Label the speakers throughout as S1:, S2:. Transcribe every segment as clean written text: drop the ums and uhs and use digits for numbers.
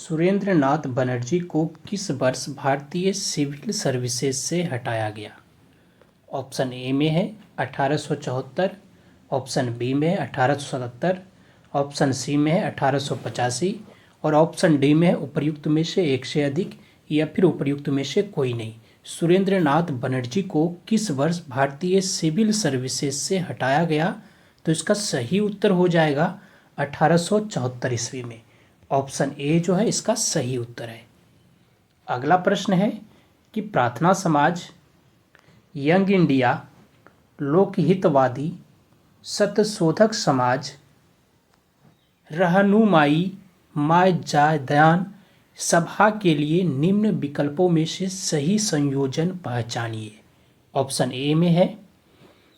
S1: सुरेंद्र नाथ बनर्जी को किस वर्ष भारतीय सिविल सर्विसेज से हटाया गया? ऑप्शन ए में है 1874, ऑप्शन बी में है 1877, ऑप्शन सी में है 1885 और ऑप्शन डी में है उपर्युक्त में से एक से अधिक या फिर उपर्युक्त में से कोई नहीं। सुरेंद्र नाथ बनर्जी को किस वर्ष भारतीय सिविल सर्विसेज से हटाया गया? तो इसका सही उत्तर हो जाएगा 1874 ईस्वी में। ऑप्शन ए जो है इसका सही उत्तर है। अगला प्रश्न है कि प्रार्थना समाज, यंग इंडिया, लोकहितवादी, सत्यशोधक समाज, रहनुमाई माजादान सभा के लिए निम्न विकल्पों में से सही संयोजन पहचानिए। ऑप्शन ए में है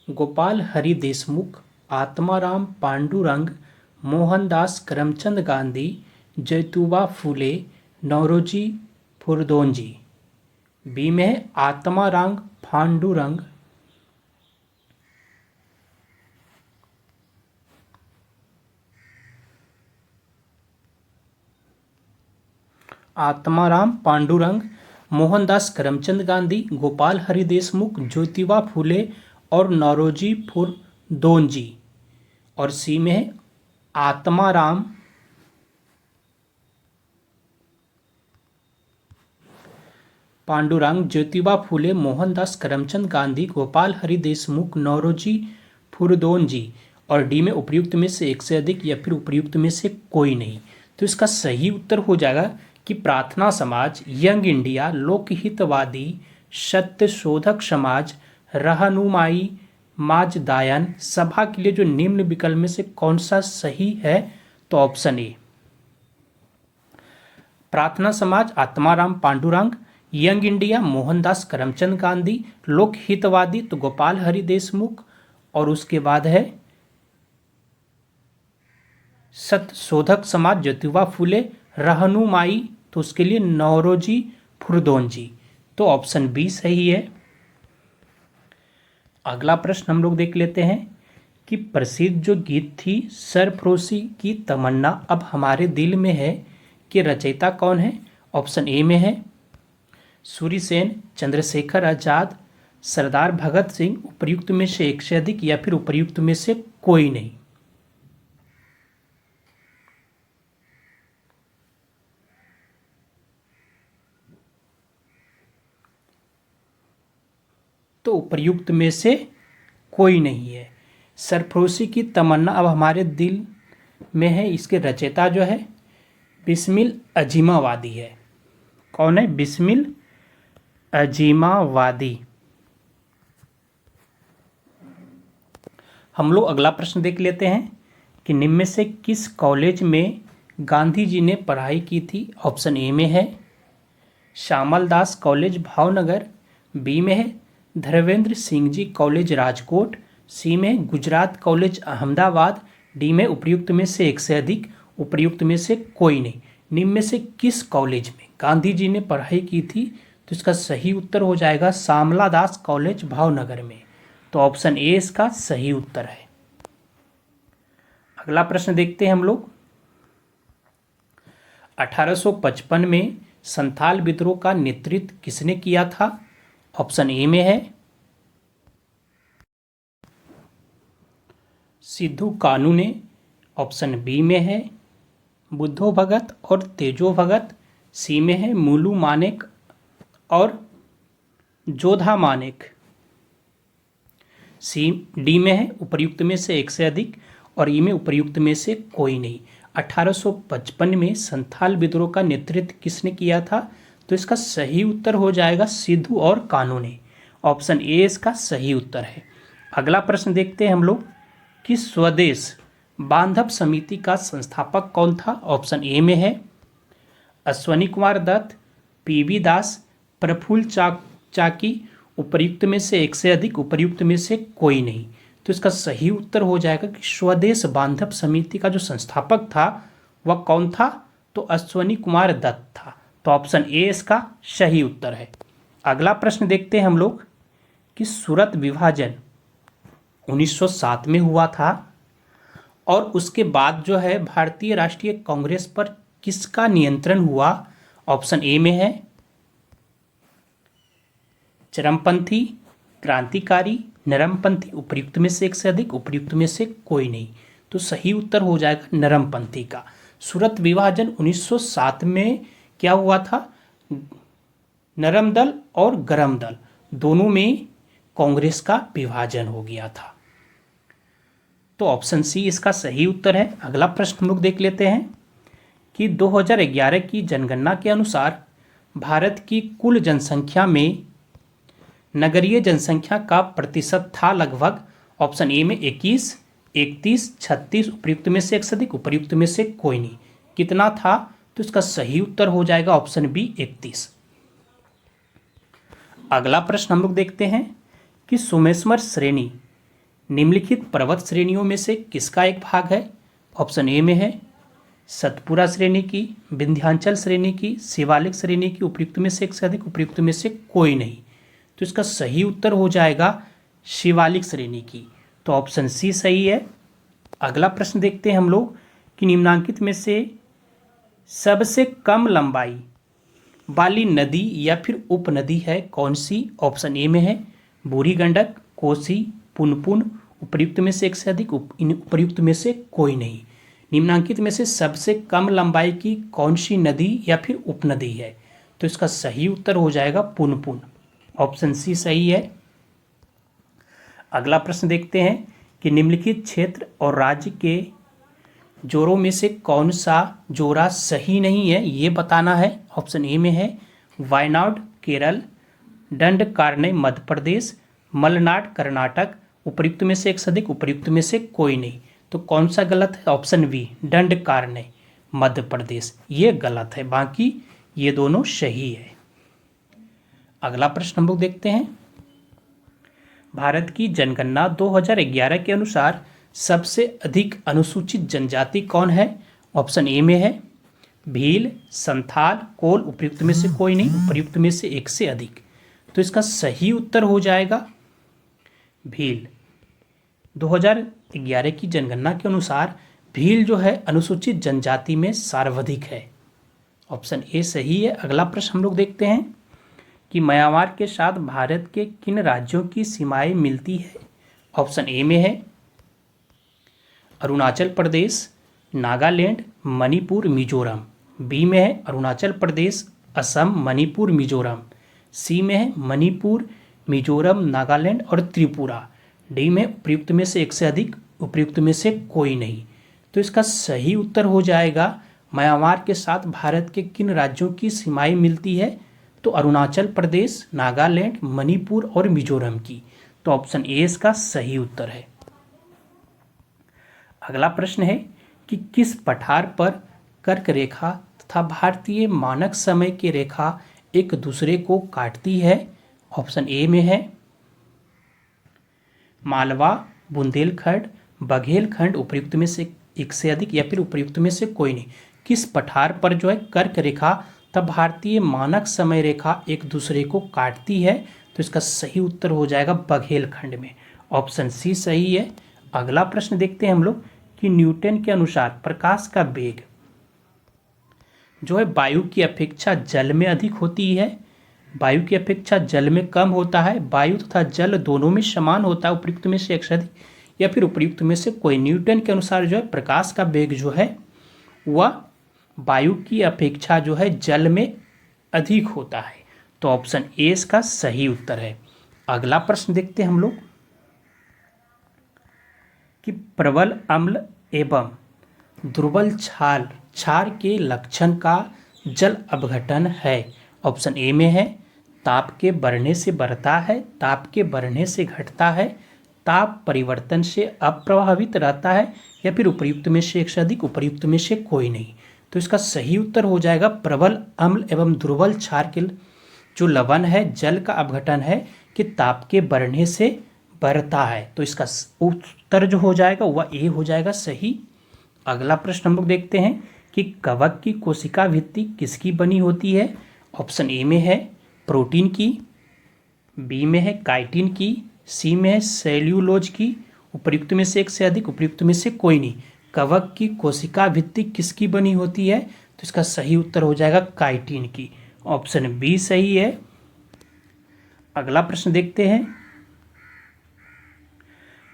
S1: गोपाल हरि देशमुख, आत्माराम पांडुरंग, मोहनदास करमचंद गांधी, ज्योतिबा फूले, नौरोजी फुरदोंजी। बी में है आत्माराम पांडुरंग, आत्माराम पांडुरंग, मोहनदास करमचंद गांधी, गोपाल हरि देशमुख, ज्योतिबा फूले और नौरोजी फुरदोंजी। और सी में है आत्माराम पांडुरंग, ज्योतिबा फूले, मोहनदास करमचंद गांधी, गोपाल हरि देशमुख, नौरोजी फुरदोंजी। और डी में उपर्युक्त में से एक से अधिक या फिर उपर्युक्त में से कोई नहीं। तो इसका सही उत्तर हो जाएगा कि प्रार्थना समाज, यंग इंडिया, लोकहितवादी, सत्यशोधक समाज, रहनुमाई माजदायन सभा के लिए जो निम्न विकल्प में से कौन सा सही है? तो ऑप्शन ए प्रार्थना समाज आत्माराम पांडुरंग, यंग इंडिया मोहनदास करमचंद गांधी, लोकहितवादी तो गोपाल हरि देशमुख और उसके बाद है सत्यशोधक समाज ज्योतिबा फूले, रहनुमाई तो उसके लिए नौरोजी फुरदोंजी। तो ऑप्शन बी सही है। अगला प्रश्न हम लोग देख लेते हैं कि प्रसिद्ध जो गीत थी सरफरोशी की तमन्ना अब हमारे दिल में है कि रचयिता कौन है? ऑप्शन ए में है सूरी सेन, चंद्रशेखर आजाद, सरदार भगत सिंह, उपर्युक्त में से एक से अधिक या फिर उपर्युक्त में से कोई नहीं। तो उपर्युक्त में से कोई नहीं है। सरफरोशी की तमन्ना अब हमारे दिल में है, इसके रचयिता जो है बिस्मिल अजीमावादी है। कौन है? बिस्मिल अजीमावादी। हम लोग अगला प्रश्न देख लेते हैं कि निम्न में से किस कॉलेज में गांधी जी ने पढ़ाई की थी? ऑप्शन ए में है श्यामल दास कॉलेज भावनगर, बी में है धर्मेंद्र सिंह जी कॉलेज राजकोट, सी में गुजरात कॉलेज अहमदाबाद, डी में उपर्युक्त में से एक से अधिक, उपर्युक्त में से कोई नहीं। निम्न में से किस कॉलेज में गांधी जी ने पढ़ाई की थी? तो इसका सही उत्तर हो जाएगा श्यामला दास कॉलेज भावनगर में। तो ऑप्शन ए इसका सही उत्तर है। अगला प्रश्न देखते हैं हम लोग। 1855 में संथाल विद्रोह का नेतृत्व किसने किया था? ऑप्शन ए में है सिद्धू कानू ने, ऑप्शन बी में है बुद्धो भगत और तेजो भगत, सी में है मुलू मानेक और जोधा मानेक, सी डी में है उपर्युक्त में से एक से अधिक और ई में उपर्युक्त में से कोई नहीं। 1855 में संथाल विद्रोह का नेतृत्व किसने किया था? तो इसका सही उत्तर हो जाएगा सिद्धू और कानू ने। ऑप्शन ए इसका सही उत्तर है। अगला प्रश्न देखते हैं हम लोग कि स्वदेश बांधव समिति का संस्थापक कौन था? ऑप्शन ए में है अश्वनी कुमार दत्त, पीवी दास, प्रफुल्ल चाकी, उपर्युक्त में से एक से अधिक, उपर्युक्त में से कोई नहीं। तो इसका सही उत्तर हो जाएगा कि स्वदेश बांधव समिति का जो संस्थापक था वह कौन था? तो अश्वनी कुमार दत्त था। तो ऑप्शन ए इसका सही उत्तर है। अगला प्रश्न देखते हैं हम लोग कि सूरत विभाजन 1907 में हुआ था और उसके बाद जो है भारतीय राष्ट्रीय कांग्रेस पर किसका नियंत्रण हुआ? ऑप्शन ए में है चरमपंथी, क्रांतिकारी, नरमपंथी, उपयुक्त में से एक से अधिक, उपयुक्त में से कोई नहीं। तो सही उत्तर हो जाएगा नरमपंथी का। सूरत विभाजन 1907 में क्या हुआ था? नरम दल और गरम दल दोनों में कांग्रेस का विभाजन हो गया था। तो ऑप्शन सी इसका सही उत्तर है। अगला प्रश्न हम लोग देख लेते हैं कि 2011 की जनगणना के अनुसार भारत की कुल जनसंख्या में नगरीय जनसंख्या का प्रतिशत था लगभग। ऑप्शन ए में 21, 31, 36, उपयुक्त में से एक से अधिक, उपयुक्त में से कोई नहीं। कितना था? तो इसका सही उत्तर हो जाएगा ऑप्शन बी 31। अगला प्रश्न हम लोग देखते हैं कि सोमेश्वर श्रेणी निम्नलिखित पर्वत श्रेणियों में से किसका एक भाग है? ऑप्शन ए में है सतपुरा श्रेणी की, विंध्याचल श्रेणी की, शिवालिक श्रेणी की, उपयुक्त में से एक से अधिक, उपयुक्त में से कोई नहीं। तो इसका सही उत्तर हो जाएगा शिवालिक श्रेणी की। तो ऑप्शन सी सही है। अगला प्रश्न देखते हैं हम लोग कि निम्नांकित में से सबसे कम लंबाई वाली नदी या फिर उपनदी है कौन सी? ऑप्शन ए में है बूढ़ी गंडक, कोसी, पुनपुन, उपयुक्त में से एक से अधिक, उपयुक्त में से कोई नहीं। निम्नांकित में से सबसे कम लंबाई की कौन सी नदी या फिर उपनदी है? तो इसका सही उत्तर हो जाएगा पुनपुन। ऑप्शन सी सही है। अगला प्रश्न देखते हैं कि निम्नलिखित क्षेत्र और राज्य के जोड़ों में से कौन सा जोड़ा सही नहीं है, ये बताना है। ऑप्शन ए में है वायनाड केरल, दंडकारण्य मध्य प्रदेश, मलनाड कर्नाटक, उपयुक्त में से एक से अधिक, उपयुक्त में से कोई नहीं। तो कौन सा गलत है? ऑप्शन बी दंडकारण्य मध्य प्रदेश, ये गलत है, बाकी ये दोनों सही है। अगला प्रश्न हम लोग देखते हैं भारत की जनगणना 2011 के अनुसार सबसे अधिक अनुसूचित जनजाति कौन है? ऑप्शन ए में है भील, संथाल, कोल, उपयुक्त में से कोई नहीं, उपयुक्त में से एक से अधिक। तो इसका सही उत्तर हो जाएगा भील। 2011 की जनगणना के अनुसार भील जो है अनुसूचित जनजाति में सर्वाधिक है। ऑप्शन ए सही है। अगला प्रश्न हम लोग देखते हैं कि म्यांमार के साथ भारत के किन राज्यों की सीमाएं मिलती है? ऑप्शन ए में है अरुणाचल प्रदेश, नागालैंड, मणिपुर, मिजोरम। बी में है अरुणाचल प्रदेश, असम, मणिपुर, मिजोरम। सी में है मणिपुर, मिजोरम, नागालैंड और त्रिपुरा। डी में उपयुक्त में से एक से अधिक, उपयुक्त में से कोई नहीं। तो इसका सही उत्तर हो जाएगा म्यांमार के साथ भारत के किन राज्यों की सीमाएं मिलती है? तो अरुणाचल प्रदेश, नागालैंड, मणिपुर और मिजोरम की। तो ऑप्शन ए इसका सही उत्तर है। अगला प्रश्न है कि किस पठार पर कर्क रेखा तथा भारतीय मानक समय की रेखा एक दूसरे को काटती है? ऑप्शन ए में है मालवा, बुंदेलखंड, बघेलखंड, उपयुक्त में से एक से अधिक या फिर उपयुक्त में से कोई नहीं। किस पठार पर जो है कर्क रेखा तथा भारतीय मानक समय रेखा एक दूसरे को काटती है? तो इसका सही उत्तर हो जाएगा बघेलखंड में। ऑप्शन सी सही है। अगला प्रश्न देखते हैं हम लोग कि न्यूटन के अनुसार प्रकाश का वेग जो है वायु की अपेक्षा जल में अधिक होती है, वायु की अपेक्षा जल में कम होता है, वायु तथा जल दोनों में समान होता है, उपयुक्त में से एक से अधिक या फिर उपयुक्त में से कोई। न्यूटन के अनुसार जो है प्रकाश का वेग जो है वह वायु की अपेक्षा जो है जल में अधिक होता है। तो ऑप्शन ए इसका सही उत्तर है। अगला प्रश्न देखते हैं हम लोग कि प्रबल अम्ल एवं दुर्बल क्षार के लक्षण का जल अपघटन है। ऑप्शन ए में है ताप के बढ़ने से बढ़ता है, ताप के बढ़ने से घटता है, ताप परिवर्तन से अप्रभावित रहता है या फिर उपयुक्त में से एक से अधिक, उपयुक्त में से कोई नहीं। तो इसका सही उत्तर हो जाएगा प्रबल अम्ल एवं दुर्बल क्षार के जो लवण है जल का अपघटन है कि ताप के बढ़ने से बढ़ता है। तो इसका उत्तर जो हो जाएगा वह ए हो जाएगा सही। अगला प्रश्न हम लोग देखते हैं कि कवक की कोशिका भित्ति किसकी बनी होती है? ऑप्शन ए में है प्रोटीन की, बी में है काइटिन की, सी में है सेल्यूलोज की, उपयुक्त में से एक से अधिक, उपयुक्त में से कोई नहीं। कवक की कोशिका भित्ति किसकी बनी होती है? तो इसका सही उत्तर हो जाएगा काइटिन की। ऑप्शन बी सही है। अगला प्रश्न देखते हैं,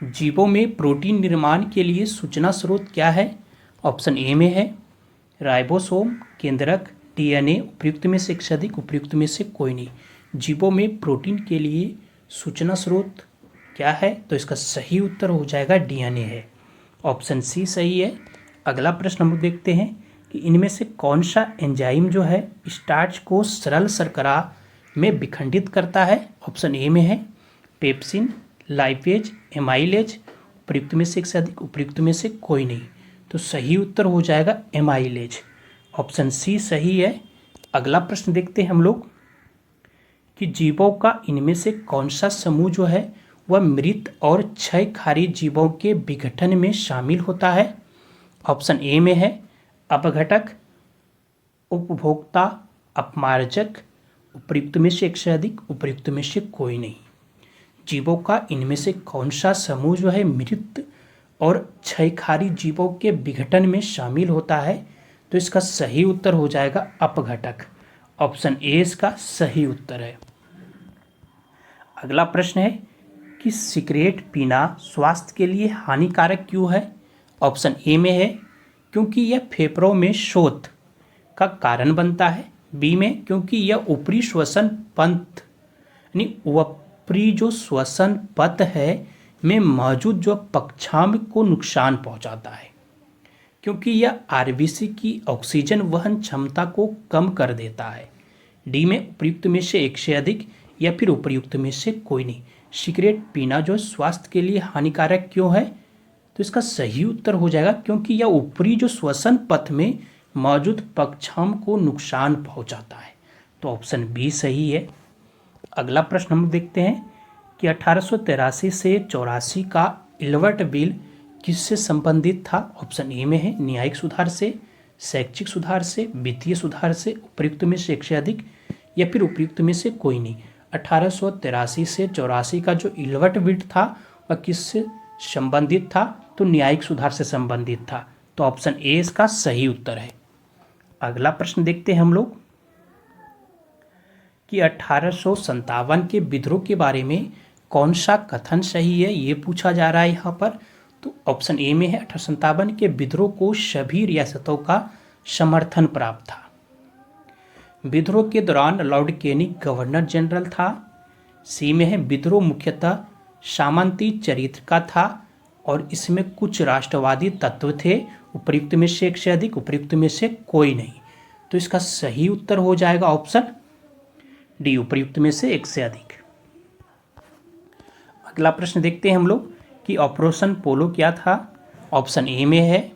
S1: जीवों में प्रोटीन निर्माण के लिए सूचना स्रोत क्या है? ऑप्शन ए में है राइबोसोम, केंद्रक, डीएनए, उपयुक्त में से एक से अधिक, उपयुक्त में से कोई नहीं। जीवों में प्रोटीन के लिए सूचना स्रोत क्या है? तो इसका सही उत्तर हो जाएगा डीएनए है। ऑप्शन सी सही है। अगला प्रश्न हम लोग देखते हैं कि इनमें से कौन सा एंजाइम जो है स्टार्च को सरल शर्करा में विखंडित करता है? ऑप्शन ए में है पेप्सिन, लाइपेज, एमाइलेज, उपयुक्त में से एक से अधिक, उपयुक्त में से कोई नहीं। तो सही उत्तर हो जाएगा एमाइलेज। ऑप्शन सी सही है। अगला प्रश्न देखते हैं हम लोग कि जीवों का इनमें से कौन सा समूह जो है वह मृत और क्षयकारी जीवों के विघटन में शामिल होता है? ऑप्शन ए में है अपघटक, उपभोक्ता, अपमार्जक, उपयुक्त में से एक से अधिक, उपयुक्त में से कोई नहीं। जीवों का इनमें से कौन सा समूह जो है मृत और क्षयकारी जीवों के विघटन में शामिल होता है? तो इसका सही उत्तर हो जाएगा अपघटक। ऑप्शन ए इसका सही उत्तर है। अगला प्रश्न है कि सिगरेट पीना स्वास्थ्य के लिए हानिकारक क्यों है? ऑप्शन ए में है क्योंकि यह फेफड़ों में शोथ का कारण बनता है। बी में क्योंकि यह ऊपरी श्वसन पंथ यानी ऊपरी जो श्वसन पथ है में मौजूद जो पक्षाम को नुकसान पहुंचाता है, क्योंकि यह आरबीसी की ऑक्सीजन वहन क्षमता को कम कर देता है। डी में उपयुक्त में से एक से अधिक या फिर उपयुक्त में से कोई नहीं। सिगरेट पीना जो स्वास्थ्य के लिए हानिकारक क्यों है? तो इसका सही उत्तर हो जाएगा क्योंकि यह ऊपरी जो श्वसन पथ में मौजूद पक्षाम को नुकसान पहुंचाता है। तो ऑप्शन बी सही है। अगला प्रश्न हम देखते हैं कि 1883 से 84 का इल्बर्ट बिल किससे संबंधित था? ऑप्शन ए में है न्यायिक सुधार से, शैक्षिक सुधार से, वित्तीय सुधार से, उपयुक्त में से एक से अधिक या फिर उपयुक्त में से कोई नहीं। 1883 से 84 का जो इल्बर्ट बिल था वह किससे संबंधित था? तो न्यायिक सुधार से संबंधित था। तो ऑप्शन ए इसका सही उत्तर है। अगला प्रश्न देखते हैं हम लोग कि 1857 के विद्रोह के बारे में कौन सा कथन सही है, ये पूछा जा रहा है यहाँ पर। तो ऑप्शन ए में है 1857 के विद्रोह को सभी रियासतों का समर्थन प्राप्त था। विद्रोह के दौरान लॉर्ड केनी गवर्नर जनरल था। सी में है विद्रोह मुख्यतः सामंती चरित्र का था और इसमें कुछ राष्ट्रवादी तत्व थे। उपयुक्त में से एक से अधिक, उपयुक्त में से कोई नहीं। तो इसका सही उत्तर हो जाएगा ऑप्शन डी, उपयुक्त में से एक से अधिक। अगला प्रश्न देखते हैं हम लोग कि ऑपरेशन पोलो क्या था? ऑप्शन ए में है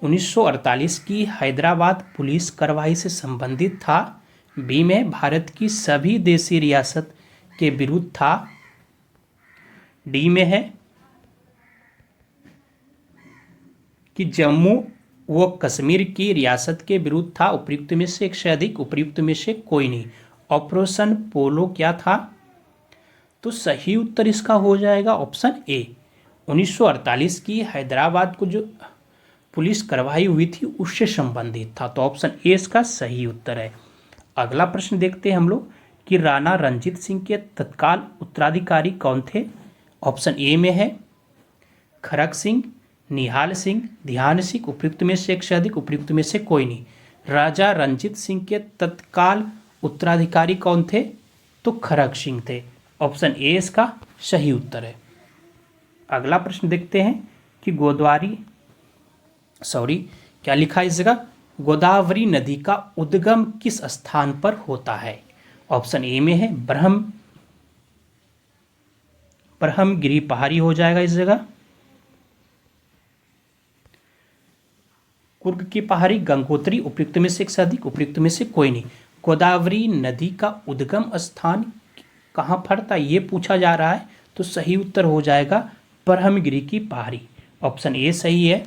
S1: 1948 की हैदराबाद पुलिस कार्रवाई से संबंधित था। बी में भारत की सभी देशी रियासत के विरुद्ध था। डी में है कि जम्मू व कश्मीर की रियासत के विरुद्ध था। उपयुक्त में से एक से अधिक, उपयुक्त में से कोई नहीं। ऑपरेशन पोलो क्या था? तो सही उत्तर इसका हो जाएगा ऑप्शन ए, 1948 की हैदराबाद को जो पुलिस कार्रवाई हुई थी उससे संबंधित था। तो ऑप्शन ए इसका सही उत्तर है। अगला प्रश्न देखते हैं हम लोग कि राणा रणजीत सिंह के तत्काल उत्तराधिकारी कौन थे? ऑप्शन ए में है खरक सिंह, निहाल सिंह, ध्यान सिंह, उपयुक्त में से एक से अधिक, उपयुक्त में से कोई नहीं। राजा रणजीत सिंह के तत्काल उत्तराधिकारी कौन थे? तो खरक सिंह थे। ऑप्शन ए इसका सही उत्तर है। अगला प्रश्न देखते हैं कि क्या लिखा है इस जगह? गोदावरी नदी का उद्गम किस स्थान पर होता है? ऑप्शन ए में है ब्रह्मगिरी पहाड़ी हो जाएगा इस जगह, कुर्ग की पहाड़ी, गंगोत्री, उपयुक्त में से एक से अधिक, उपयुक्त में से कोई नहीं। गोदावरी नदी का उद्गम स्थान कहाँ पर था ये पूछा जा रहा है। तो सही उत्तर हो जाएगा ब्रह्मगिरी की पहाड़ी। ऑप्शन ए सही है।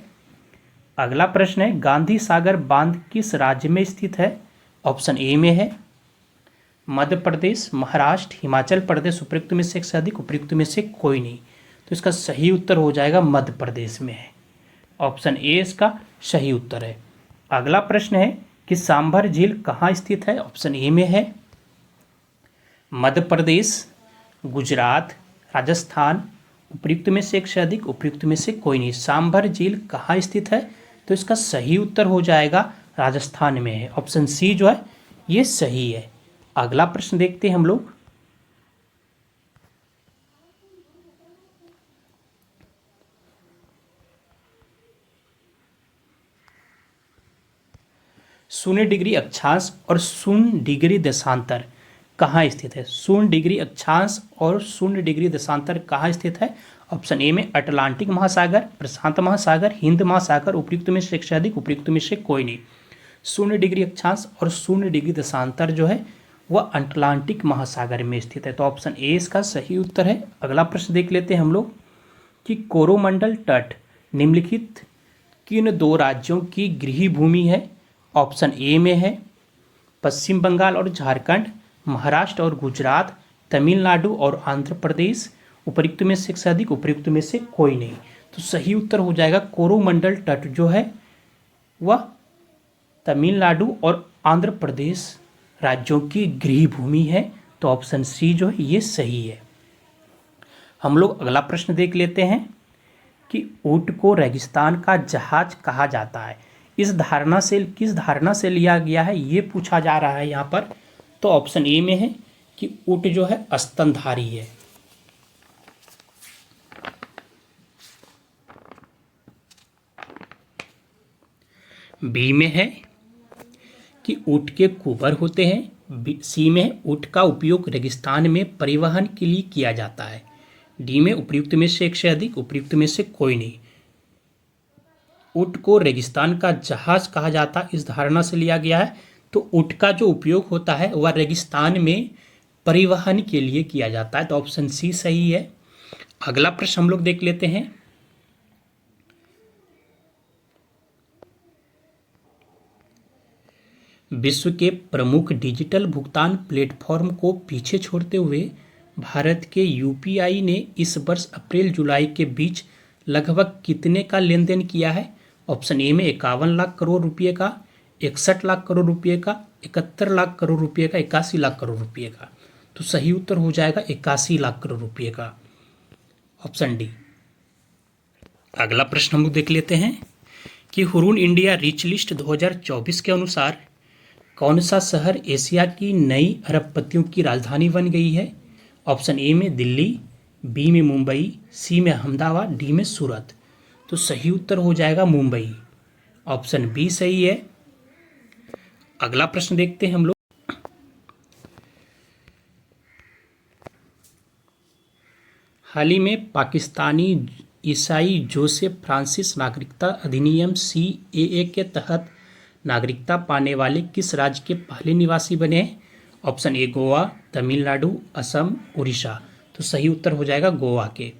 S1: अगला प्रश्न है गांधी सागर बांध किस राज्य में स्थित है? ऑप्शन ए में है मध्य प्रदेश, महाराष्ट्र, हिमाचल प्रदेश, उपयुक्त में से एक से अधिक, उपयुक्त में से कोई नहीं। तो इसका सही उत्तर हो जाएगा मध्य प्रदेश में है। ऑप्शन ए इसका सही उत्तर है। अगला प्रश्न है कि सांभर झील कहाँ स्थित है? ऑप्शन ए में है मध्य प्रदेश, गुजरात, राजस्थान। उपयुक्त में से एक से अधिक, उपयुक्त में से कोई नहीं। सांभर झील कहाँ स्थित है? तो इसका सही उत्तर हो जाएगा राजस्थान में है। ऑप्शन सी जो है ये सही है। अगला प्रश्न देखते हैं हम लोग। शून्य डिग्री अक्षांश और शून्य डिग्री देशांतर कहाँ स्थित है? शून्य डिग्री अक्षांश और शून्य डिग्री देशांतर कहाँ स्थित है? ऑप्शन ए में अटलांटिक महासागर, प्रशांत महासागर, हिंद महासागर। उपयुक्त में से एक से अधिक, उपयुक्त में से कोई नहीं। शून्य डिग्री अक्षांश और शून्य डिग्री देशांतर जो है वह अटलांटिक महासागर में स्थित है। तो ऑप्शन ए इसका सही उत्तर है। अगला प्रश्न देख लेते हैं हम लोग कि कोरोमंडल तट निम्नलिखित किन दो राज्यों की गृह भूमि है? ऑप्शन ए में है पश्चिम बंगाल और झारखंड, महाराष्ट्र और गुजरात, तमिलनाडु और आंध्र प्रदेश। उपयुक्त में से एक से अधिक, उपयुक्त में से कोई नहीं। तो सही उत्तर हो जाएगा कोरोमंडल तट जो है वह तमिलनाडु और आंध्र प्रदेश राज्यों की गृह भूमि है। तो ऑप्शन सी जो है ये सही है। हम लोग अगला प्रश्न देख लेते हैं कि ऊंट को रेगिस्तान का जहाज कहा जाता है। इस धारणा से किस धारणा से लिया गया है ये पूछा जा रहा है यहाँ पर। तो ऑप्शन ए में है कि ऊंट जो है स्तनधारी है। बी में है कि ऊंट के कुबर होते हैं। सी में है ऊंट का उपयोग रेगिस्तान में परिवहन के लिए किया जाता है। डी में उपयुक्त में से एक से अधिक, उपयुक्त में से कोई नहीं। ऊंट को रेगिस्तान का जहाज कहा जाता है इस धारणा से लिया गया है। तो ऊंट का जो उपयोग होता है वह रेगिस्तान में परिवहन के लिए किया जाता है। तो ऑप्शन सी सही है। अगला प्रश्न हम लोग देख लेते हैं। विश्व के प्रमुख डिजिटल भुगतान प्लेटफॉर्म को पीछे छोड़ते हुए भारत के यूपीआई ने इस वर्ष अप्रैल जुलाई के बीच लगभग कितने का लेन देन किया है? ऑप्शन ए में 51 लाख करोड़ रुपए का, 61 लाख करोड़ रुपए का, 71 लाख करोड़ रुपए का, 81 लाख करोड़ रुपए का। तो सही उत्तर हो जाएगा 81 लाख करोड़ रुपए का। Option D. अगला प्रश्न हम लोग देख लेते हैं कि हुरून इंडिया रिच लिस्ट 2024 के अनुसार कौन सा शहर एशिया की नई अरबपतियों की राजधानी बन गई है? ऑप्शन ए में दिल्ली, बी में मुंबई, सी में अहमदाबाद, डी में सूरत। तो सही उत्तर हो जाएगा मुंबई। ऑप्शन बी सही है। अगला प्रश्न देखते हैं हम लोग। हाल ही में पाकिस्तानी ईसाई जोसेफ फ्रांसिस नागरिकता अधिनियम CAA के तहत नागरिकता पाने वाले किस राज्य के पहले निवासी बने हैं? Option A Goa, Tamil Nadu, Assam, Orissa. तो सही उत्तर हो जाएगा गोवा के।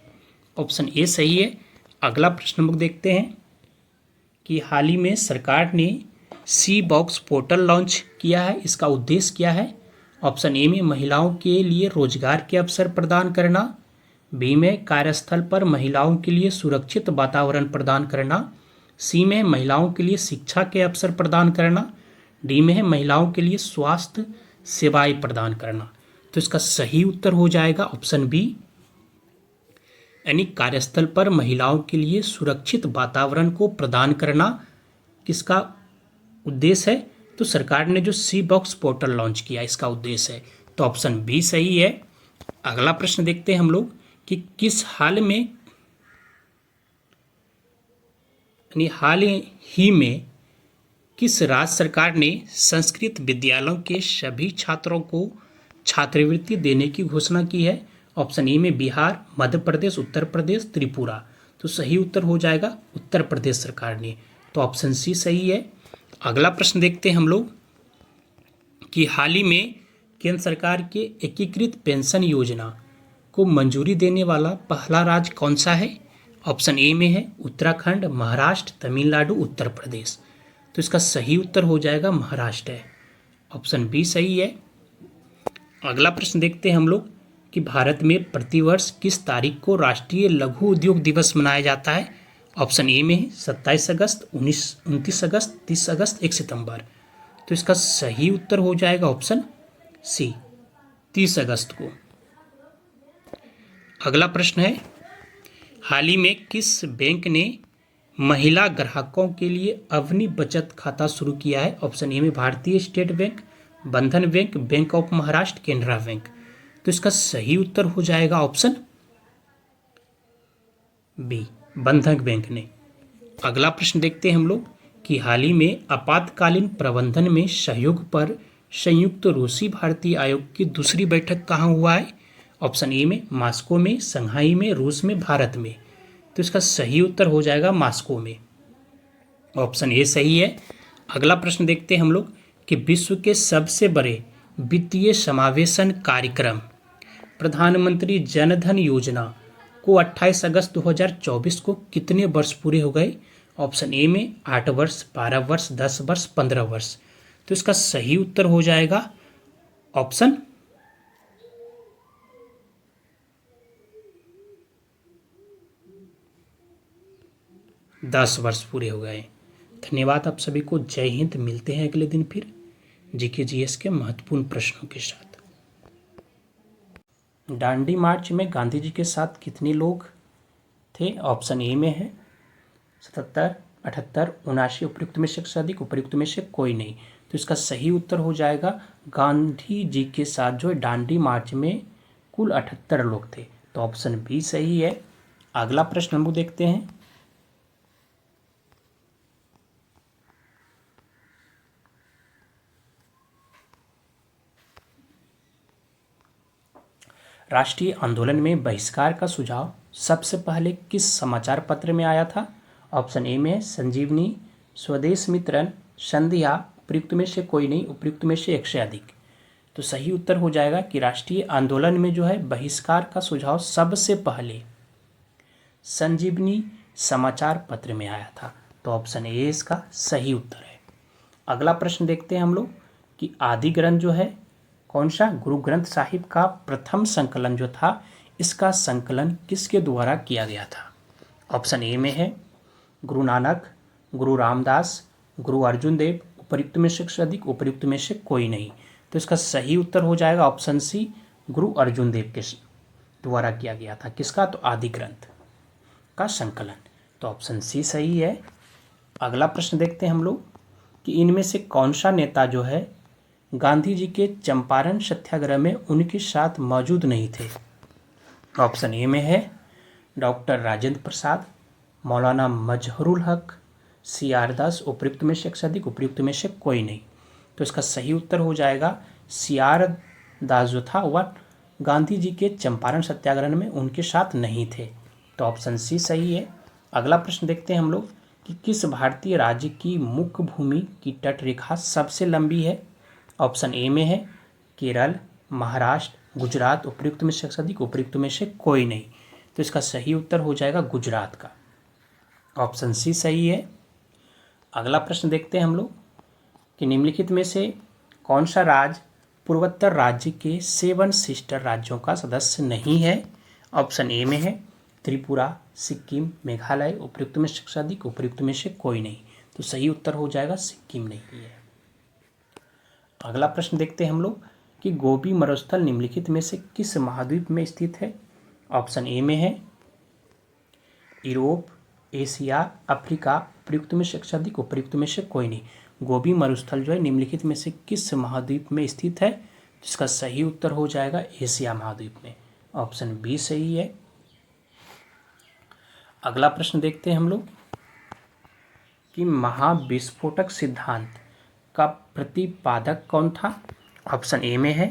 S1: ऑप्शन ए सही है। अगला प्रश्न हम लोग देखते हैं कि हाल ही में सरकार ने सी बॉक्स पोर्टल लॉन्च किया है। इसका उद्देश्य क्या है? ऑप्शन ए में महिलाओं के लिए रोजगार के अवसर प्रदान करना, बी में कार्यस्थल पर महिलाओं के लिए सुरक्षित वातावरण प्रदान करना, सी में महिलाओं के लिए शिक्षा के अवसर प्रदान करना, डी में है महिलाओं के लिए स्वास्थ्य सेवाएं प्रदान करना। तो इसका सही उत्तर हो जाएगा ऑप्शन बी, यानी कार्यस्थल पर महिलाओं के लिए सुरक्षित वातावरण को प्रदान करना किसका उद्देश्य है? तो सरकार ने जो सी बॉक्स पोर्टल लॉन्च किया इसका उद्देश्य है। तो ऑप्शन बी सही है। अगला प्रश्न देखते हैं हम लोग कि किस हाल ही में किस राज्य सरकार ने संस्कृत विद्यालयों के सभी छात्रों को छात्रवृत्ति देने की घोषणा की है? ऑप्शन ए में बिहार, मध्य प्रदेश, उत्तर प्रदेश, त्रिपुरा। तो सही उत्तर हो जाएगा उत्तर प्रदेश सरकार ने। तो ऑप्शन सी सही है। अगला प्रश्न देखते हैं हम लोग कि हाल ही में केंद्र सरकार के एकीकृत पेंशन योजना को मंजूरी देने वाला पहला राज्य कौन सा है? ऑप्शन ए में है उत्तराखंड, महाराष्ट्र, तमिलनाडु, उत्तर प्रदेश। तो इसका सही उत्तर हो जाएगा महाराष्ट्र है। ऑप्शन बी सही है। अगला प्रश्न देखते हैं हम लोग कि भारत में प्रतिवर्ष किस तारीख को राष्ट्रीय लघु उद्योग दिवस मनाया जाता है? ऑप्शन ए में है 27 अगस्त, 29 अगस्त, 30 अगस्त, 1 सितंबर। तो इसका सही उत्तर हो जाएगा ऑप्शन सी, 30 अगस्त को। अगला प्रश्न है, हाल ही में किस बैंक ने महिला ग्राहकों के लिए अवनी बचत खाता शुरू किया है? ऑप्शन ए में भारतीय स्टेट बैंक, बंधन bank, bank of Maharashtra, Canara bank. तो इसका सही उत्तर हो जाएगा ऑप्शन बी, बंधन बैंक ने। अगला प्रश्न देखते हैं हम लोग कि हाल ही में आपातकालीन प्रबंधन में सहयोग पर संयुक्त रूसी भारतीय आयोग की दूसरी बैठक कहाँ हुआ है? ऑप्शन ए में मास्को में, संघाई में, रूस में, भारत में। तो इसका सही उत्तर हो जाएगा मास्को में, ऑप्शन ए सही है। अगला प्रश्न देखते हैं हम लोग कि विश्व के सबसे बड़े वित्तीय समावेशन कार्यक्रम प्रधानमंत्री जनधन योजना को 28 अगस्त 2024 को कितने वर्ष पूरे हो गए? ऑप्शन ए में 8 वर्ष, 12 वर्ष, 10 वर्ष, 15 वर्ष। तो इसका सही उत्तर हो जाएगा ऑप्शन दस वर्ष पूरे हो गए। धन्यवाद आप सभी को। जय हिंद। मिलते हैं अगले दिन फिर जीके जीएस के महत्वपूर्ण प्रश्नों के साथ। दांडी मार्च में गांधी जी के साथ कितने लोग थे? ऑप्शन ए में है 77, 78, 79। उपयुक्त में से अधिक, उपयुक्त में से कोई नहीं। तो इसका सही उत्तर हो जाएगा गांधी जी के साथ जो है दांडी मार्च में कुल 78 लोग थे। तो ऑप्शन बी सही है। अगला प्रश्न हम लोग देखते हैं, राष्ट्रीय आंदोलन में बहिष्कार का सुझाव सबसे पहले किस समाचार पत्र में आया था? ऑप्शन ए में संजीवनी, स्वदेश मित्रन, संध्या। उपयुक्त में से कोई नहीं, उपयुक्त में से एक से अधिक। तो सही उत्तर हो जाएगा कि राष्ट्रीय आंदोलन में जो है बहिष्कार का सुझाव सबसे पहले संजीवनी समाचार पत्र में आया था। तो ऑप्शन ए इसका सही उत्तर है। अगला प्रश्न देखते हैं हम लोग कि आदि ग्रंथ जो है कौन सा? गुरु ग्रंथ साहिब का प्रथम संकलन जो था, इसका संकलन किसके द्वारा किया गया था? ऑप्शन ए में है गुरु नानक, गुरु रामदास, गुरु अर्जुन देव। उपयुक्त में से अधिक, उपयुक्त में से कोई नहीं। तो इसका सही उत्तर हो जाएगा ऑप्शन सी, गुरु अर्जुन देव के द्वारा किया गया था। किसका? तो आदि ग्रंथ का संकलन। तो ऑप्शन सी सही है। अगला प्रश्न देखते हैं हम लोग कि इनमें से कौन सा नेता जो है गांधी जी के चंपारण सत्याग्रह में उनके साथ मौजूद नहीं थे? ऑप्शन ए में है डॉक्टर राजेंद्र प्रसाद, मौलाना मजहरूल हक, CR दास। उपयुक्त में से अधिक, उपयुक्त में से कोई नहीं। तो इसका सही उत्तर हो जाएगा CR दास जो था वह गांधी जी के चंपारण सत्याग्रह में उनके साथ नहीं थे। तो ऑप्शन सी सही है। अगला प्रश्न देखते हैं हम लोग कि किस भारतीय राज्य की मुख्य भूमि की तटरेखा सबसे लंबी है? ऑप्शन ए में है केरल, महाराष्ट्र, गुजरात। उपयुक्त में से अधिक, उपयुक्त में से कोई नहीं। तो इसका सही उत्तर हो जाएगा गुजरात का, ऑप्शन सी सही है। अगला प्रश्न देखते हैं हम लोग कि निम्नलिखित में से कौन सा राज्य पूर्वोत्तर राज्य के 7 सिस्टर राज्यों का सदस्य नहीं है? ऑप्शन ए में है त्रिपुरा, सिक्किम, मेघालय। उपयुक्त में से अधिक, उपयुक्त में से कोई नहीं। तो सही उत्तर हो जाएगा सिक्किम नहीं है। अगला प्रश्न देखते हैं हम लोग कि गोबी मरुस्थल निम्नलिखित में से किस महाद्वीप में स्थित है? ऑप्शन ए में है यूरोप, एशिया, अफ्रीका। उपयुक्त में से अधिक, उपयुक्त में से कोई नहीं। गोबी मरुस्थल जो है निम्नलिखित में से किस महाद्वीप में स्थित है? जिसका सही उत्तर हो जाएगा एशिया महाद्वीप में, ऑप्शन बी सही है। अगला प्रश्न देखते हैं हम लोग कि महाविस्फोटक सिद्धांत का प्रतिपादक कौन था? ऑप्शन ए में है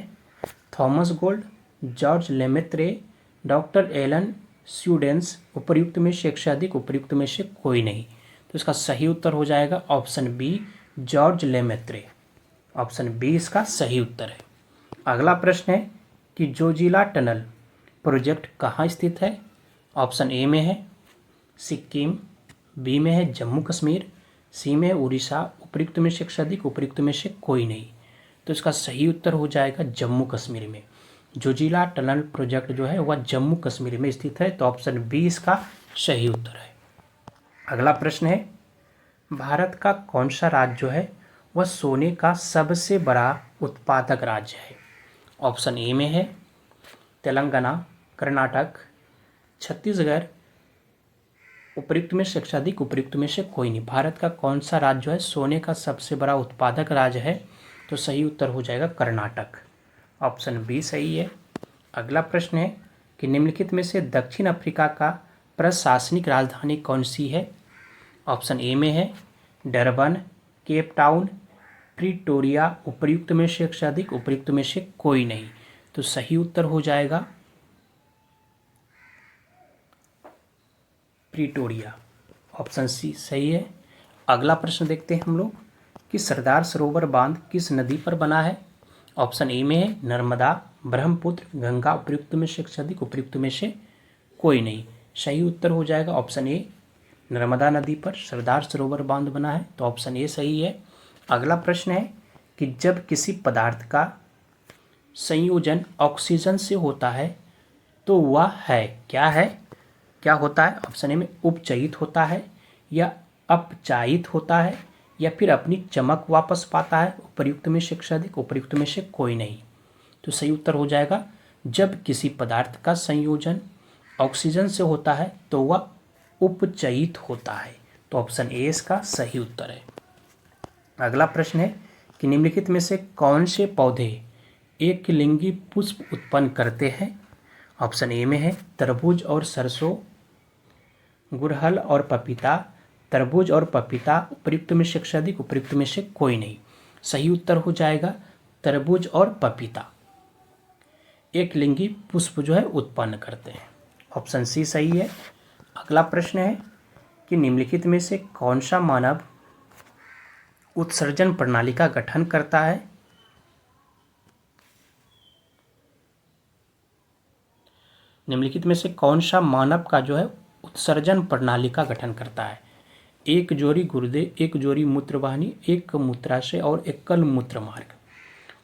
S1: Thomas Gold, George Lemaitre, doctor Alan स्यूडेंस। उपयुक्त में से अधिक, उपयुक्त में से कोई नहीं। तो इसका सही उत्तर हो जाएगा option B, George Lemaitre. Option B इसका सही उत्तर है। अगला प्रश्न है कि जोजिला टनल प्रोजेक्ट कहाँ स्थित है? ऑप्शन ए में है सिक्किम, बी में है जम्मू कश्मीर, सी में उड़ीसा। उपयुक्त में से अधिक, उपयुक्त में से कोई नहीं। तो इसका सही उत्तर हो जाएगा जम्मू कश्मीर में। जोजिला टनल प्रोजेक्ट जो है वह जम्मू कश्मीर में स्थित है। तो ऑप्शन बी इसका सही उत्तर है। अगला प्रश्न है भारत का कौन सा राज्य जो है वह सोने का सबसे बड़ा उत्पादक राज्य है? ऑप्शन ए में है तेलंगाना, कर्नाटक, छत्तीसगढ़, उपयुक्त में से अधिक, उपयुक्त में से कोई नहीं। भारत का कौन सा राज्य जो है सोने का सबसे बड़ा उत्पादक राज्य है? तो सही उत्तर हो जाएगा कर्नाटक, ऑप्शन बी सही है। अगला प्रश्न है कि निम्नलिखित में से दक्षिण अफ्रीका का प्रशासनिक राजधानी कौन सी है? ऑप्शन ए में है डरबन, केप टाउन, प्रिटोरिया, उपयुक्त में से अधिक, उपयुक्त में से कोई नहीं। तो सही उत्तर हो जाएगा प्रिटोरिया, ऑप्शन सी सही है। अगला प्रश्न देखते हैं हम लोग कि सरदार सरोवर बांध किस नदी पर बना है? ऑप्शन ए में है नर्मदा, ब्रह्मपुत्र, गंगा, उपयुक्त में से अधिक, उपयुक्त में से कोई नहीं। सही उत्तर हो जाएगा ऑप्शन ए, नर्मदा नदी पर सरदार सरोवर बांध बना है, तो ऑप्शन ए सही है। अगला प्रश्न है कि जब किसी पदार्थ का संयोजन ऑक्सीजन से होता है तो वह है क्या है? क्या होता है? ऑप्शन ए में उपचयित होता है, या अपचायित होता है, या फिर अपनी चमक वापस पाता है, उपयुक्त में से अधिक, उपयुक्त में से कोई नहीं। तो सही उत्तर हो जाएगा जब किसी पदार्थ का संयोजन ऑक्सीजन से होता है तो वह उपचयित होता है, तो ऑप्शन ए इसका सही उत्तर है। अगला प्रश्न है कि निम्नलिखित में से कौन से पौधे एक लिंगी पुष्प उत्पन्न करते हैं? ऑप्शन ए में है तरबूज और सरसों, गुड़हल और पपीता, तरबूज और पपीता, उपयुक्त में से अधिक, उपयुक्त में से कोई नहीं। सही उत्तर हो जाएगा तरबूज और पपीता एक लिंगी पुष्प जो है उत्पन्न करते हैं, ऑप्शन सी सही है। अगला प्रश्न है कि निम्नलिखित में से कौन सा मानव उत्सर्जन प्रणाली का गठन करता है? निम्नलिखित में से कौन सा मानव का जो है उत्सर्जन प्रणाली का गठन करता है? एक जोड़ी गुर्दे, एक जोड़ी मूत्रवाहिनी, एक मूत्राशय और एकल मूत्र मार्ग।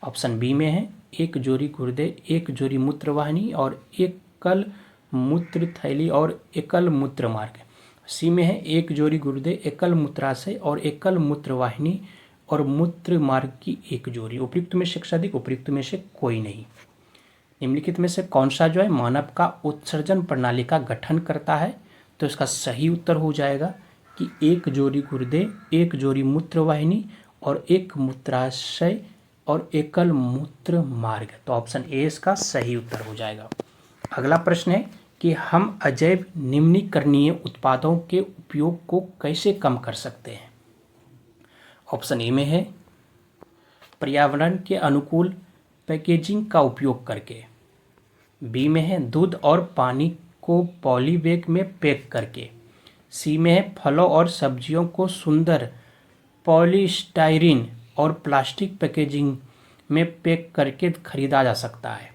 S1: ऑप्शन बी में है एक जोड़ी गुर्दे, एक जोड़ी मूत्रवाहिनी और एकल मूत्र थैली और एकल मूत्र मार्ग। सी में है एक जोड़ी गुर्दे, एकल मूत्राशय और एकल मूत्रवाहिनी और मूत्र मार्ग की एक जोड़ी, उपयुक्त में से अधिक, उपयुक्त में से कोई नहीं। निम्नलिखित में से कौन सा जो है मानव का उत्सर्जन प्रणाली का गठन करता है? तो इसका सही उत्तर हो जाएगा कि एक जोड़ी गुर्दे, एक जोड़ी मूत्रवाहिनी और एक मूत्राशय और एकल मूत्र मार्ग, तो ऑप्शन ए इसका सही उत्तर हो जाएगा। अगला प्रश्न है कि हम अजैव निम्नीकरणीय उत्पादों के उपयोग को कैसे कम कर सकते हैं? ऑप्शन ए में है पर्यावरण के अनुकूल पैकेजिंग का उपयोग करके, बी में है दूध और पानी को पॉली बैग में पैक करके, सी में है फलों और सब्जियों को सुंदर पॉलीस्टाइरीन और प्लास्टिक पैकेजिंग में पैक करके खरीदा जा सकता है,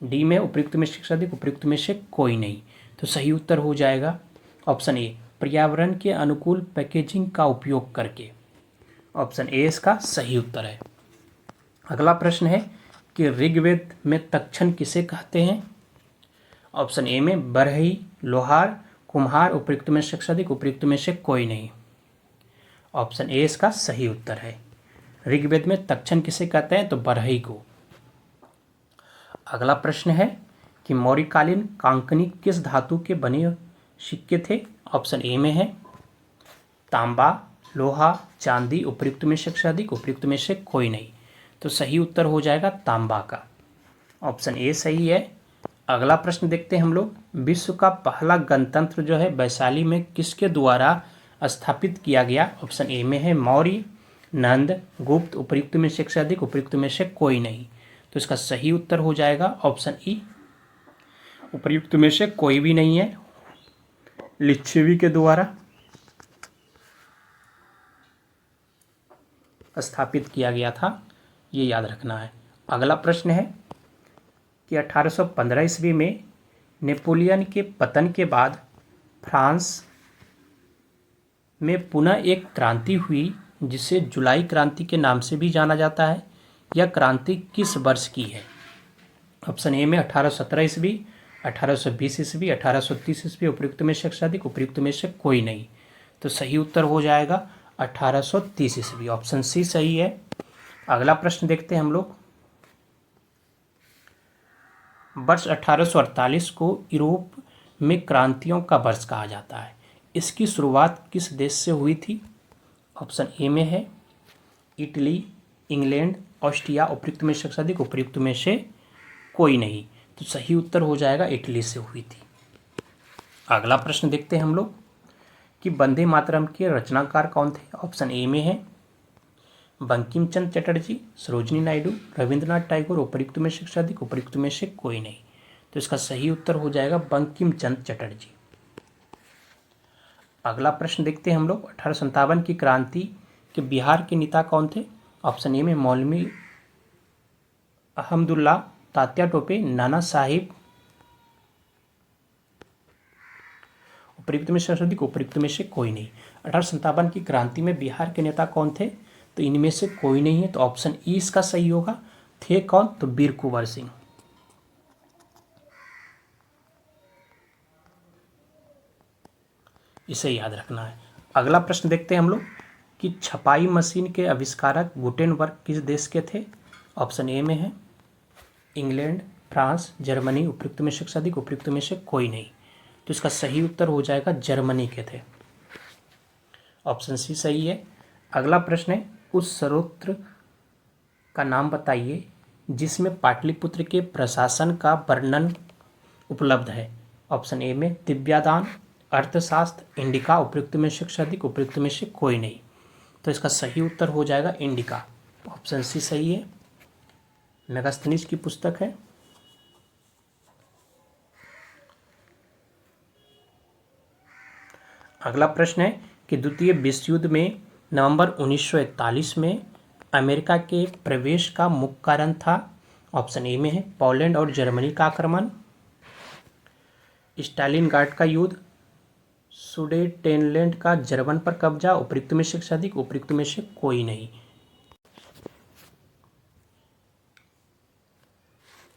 S1: डी में उपयुक्त में से अधिक, उपयुक्त में से कोई नहीं। तो सही उत्तर हो जाएगा ऑप्शन ए, पर्यावरण के अनुकूल पैकेजिंग का उपयोग करके, ऑप्शन ए इसका सही उत्तर है। अगला प्रश्न है कि ऋग्वेद में तक्षण किसे कहते हैं? ऑप्शन ए में बरही, लोहार, कुम्हार, उपयुक्त में से अधिक, उपयुक्त में से कोई नहीं। ऑप्शन ए इसका सही उत्तर है। ऋग्वेद में तक्षण किसे कहते हैं? तो बरही को। अगला प्रश्न है कि मौर्यकालीन कांकनी किस धातु के बने सिक्के थे? ऑप्शन ए में है तांबा, लोहा, चांदी, उपयुक्त में से अधिक, उपयुक्त में से कोई नहीं। तो सही उत्तर हो जाएगा तांबा का, ऑप्शन ए सही है। अगला प्रश्न देखते हैं हम लोग, विश्व का पहला गणतंत्र जो है वैशाली में किसके द्वारा स्थापित किया गया? ऑप्शन ए में है मौर्य, नंद, गुप्त, उपयुक्त में से अधिक, उपयुक्त में से कोई नहीं। तो इसका सही उत्तर हो जाएगा ऑप्शन ई, उपयुक्त में से कोई भी नहीं है, लिच्छवी के द्वारा स्थापित किया गया था, ये याद रखना है। अगला प्रश्न है कि 1815 ईस्वी में नेपोलियन के पतन के बाद फ्रांस में पुनः एक क्रांति हुई जिसे जुलाई क्रांति के नाम से भी जाना जाता है। यह क्रांति किस वर्ष की है? ऑप्शन ए में 1817 ईस्वी, 1820 ईस्वी, 1830 ईस्वी, उपयुक्त में से अधिक, उपयुक्त में से कोई नहीं। तो सही उत्तर हो जाएगा 1830 ईस्वी। ऑप्शन सी सही है। अगला प्रश्न देखते हैं हम लोग। वर्ष 1848 को यूरोप में क्रांतियों का वर्ष कहा जाता है। इसकी शुरुआत किस देश से हुई थी? ऑप्शन ए में है इटली, इंग्लैंड, ऑस्ट्रिया। उपयुक्त में से अधिक, उपयुक्त में से कोई नहीं। तो सही उत्तर हो जाएगा इटली से हुई थी। अगला प्रश्न देखते हैं हम लोग कि वंदे मातरम के रचनाकार कौन थे? ऑप्शन ए में है बंकिम चंद्र चटर्जी, सरोजिनी नायडू, रविंद्रनाथ टैगोर। उपयुक्त में से अधिक, उपयुक्त में से कोई नहीं। तो इसका सही उत्तर हो जाएगा बंकिम चंद्र चटर्जी। अगला प्रश्न देखते हैं हम लोग। 1857 की क्रांति के बिहार के नेता कौन थे? ऑप्शन ए में मौलवी अहमदुल्ला, तात्या टोपे, नाना साहिब। उपयुक्त में से अधिक, उपयुक्त में से कोई नहीं। 1857 की क्रांति में बिहार के नेता कौन थे? तो इनमें से कोई नहीं है। तो ऑप्शन ई इसका सही होगा। थे कौन? तो वीर कुंवर सिंह। इसे याद रखना है। अगला प्रश्न देखते हैं हम लोग कि छपाई मशीन के आविष्कारक गुटेनबर्ग किस देश के थे? ऑप्शन ए में है इंग्लैंड, फ्रांस, जर्मनी। उपयुक्त में से अधिक, उपयुक्त में से कोई नहीं। तो इसका सही उत्तर हो जाएगा जर्मनी के थे। ऑप्शन सी सही है। अगला प्रश्न है उस स्रोत का नाम बताइए जिसमें पाटलिपुत्र के प्रशासन का वर्णन उपलब्ध है। ऑप्शन ए में दिव्यादान, अर्थशास्त्र, इंडिका। उपयुक्त में से अधिक, उपयुक्त में से कोई नहीं। तो इसका सही उत्तर हो जाएगा इंडिका। ऑप्शन सी सही है। मेगास्थनीज की पुस्तक है। अगला प्रश्न है कि द्वितीय विश्व युद्ध में नवंबर 1941 में अमेरिका के प्रवेश का मुख्य कारण था। ऑप्शन ए में है पोलैंड और जर्मनी का आक्रमण, स्टालिनग्राड का युद्ध, सुडेटेनलैंड का जर्मन पर कब्जा। उपयुक्त में से अधिक, उपयुक्त में से कोई नहीं।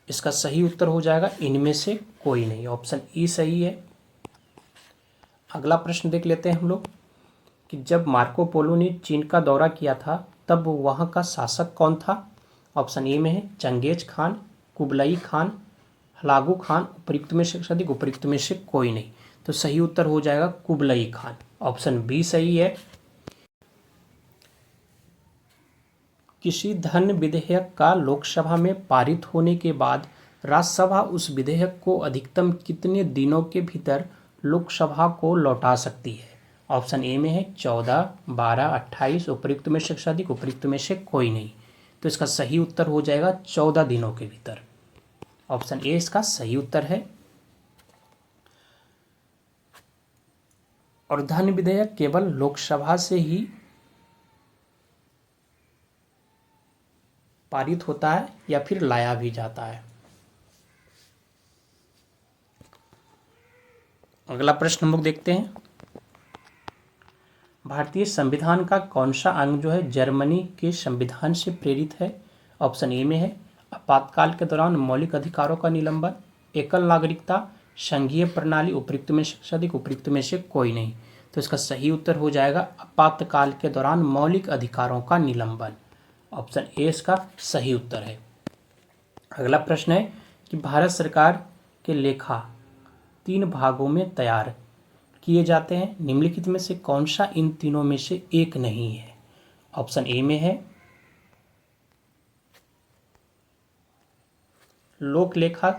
S1: इसका सही उत्तर हो जाएगा इनमें से कोई नहीं। ऑप्शन ई सही है। अगला प्रश्न देख लेते हैं हम लोग कि जब मार्को पोलो ने चीन का दौरा किया था तब वहाँ का शासक कौन था? ऑप्शन ए में है Genghis Khan, Kublai Khan, Hulagu Khan. उपयुक्त में से अधिक, उपयुक्त में से कोई नहीं। तो सही उत्तर हो जाएगा कुबलाई खान। ऑप्शन बी सही है। किसी धन विधेयक का लोकसभा में पारित होने के बाद राज्यसभा उस विधेयक को अधिकतम कितने दिनों के भीतर लोकसभा को लौटा सकती है? ऑप्शन ए में है 14, 12, 28। उपयुक्त में से अधिक, उपयुक्त में से कोई नहीं। तो इसका सही उत्तर हो जाएगा 14 दिनों के भीतर। ऑप्शन ए इसका सही उत्तर है। और धन विधेयक केवल लोकसभा से ही पारित होता है या फिर लाया भी जाता है? अगला प्रश्न हम लोग देखते हैं। भारतीय संविधान का कौन सा अंग जो है जर्मनी के संविधान से प्रेरित है? ऑप्शन ए में है आपातकाल के दौरान मौलिक अधिकारों का निलंबन, एकल नागरिकता, संघीय प्रणाली। उपयुक्त में से अधिक, उपयुक्त में से कोई नहीं। तो इसका सही उत्तर हो जाएगा आपातकाल के दौरान मौलिक अधिकारों का निलंबन। ऑप्शन ए इसका सही उत्तर है। अगला प्रश्न है कि भारत सरकार के लेखा 3 भागों में तैयार किए जाते हैं। निम्नलिखित में से कौन सा इन तीनों में से एक नहीं है? ऑप्शन ए में है लोक लेखा,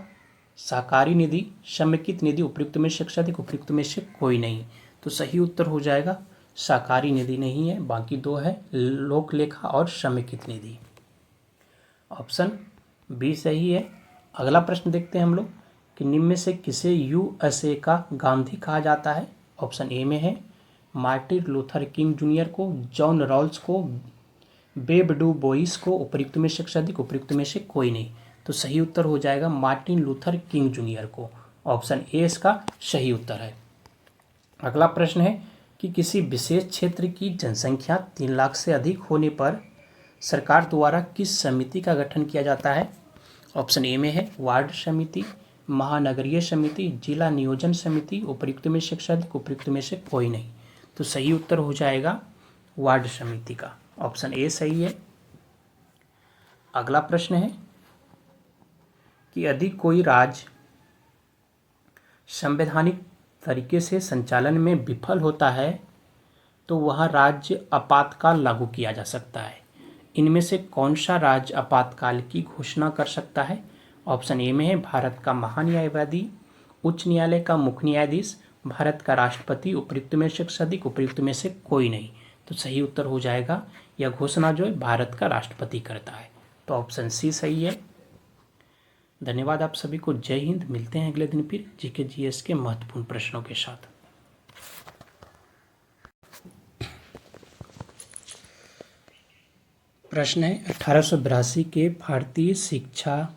S1: सहकारी निधि, समेकित निधि। उपयुक्त में से अधिक, उपयुक्त में से कोई नहीं। तो सही उत्तर हो जाएगा सहकारी निधि नहीं है, बाकी 2 है लोक लेखा और समेकित निधि। ऑप्शन बी सही है। अगला प्रश्न देखते हैं हम लोग कि निम्न में से किसे यूएसए का गांधी कहा जाता है? ऑप्शन ए में है मार्टिन लूथर किंग जूनियर को, जॉन रॉल्स को, बेब डू बोइस को। उपयुक्त में से अधिक, उपयुक्त में से कोई नहीं। तो सही उत्तर हो जाएगा मार्टिन लूथर किंग जूनियर को। ऑप्शन ए इसका सही उत्तर है। अगला प्रश्न है कि किसी विशेष क्षेत्र की जनसंख्या 3 लाख से अधिक होने पर सरकार द्वारा किस समिति का गठन किया जाता है? ऑप्शन ए में है वार्ड समिति, महानगरीय समिति, जिला नियोजन समिति। उपयुक्त में से अधिक, उपयुक्त में से कोई नहीं। तो सही उत्तर हो जाएगा वार्ड समिति का। ऑप्शन ए सही है। अगला प्रश्न है कि यदि कोई राज्य संवैधानिक तरीके से संचालन में विफल होता है तो वह राज्य आपातकाल लागू किया जा सकता है। इनमें से कौन सा राज्य आपातकाल की घोषणा कर सकता है? ऑप्शन ए में है भारत का महान्यायवादी, उच्च न्यायालय का मुख्य न्यायाधीश, भारत का राष्ट्रपति, उपयुक्त में से अधिक, उपयुक्त में से कोई नहीं। तो सही उत्तर हो जाएगा यह घोषणा जो है भारत का राष्ट्रपति करता है। तो ऑप्शन सी सही है। धन्यवाद आप सभी को। जय हिंद। मिलते हैं अगले दिन फिर जीके जीएस के महत्वपूर्ण प्रश्नों के साथ। प्रश्न है 1882 के भारतीय शिक्षा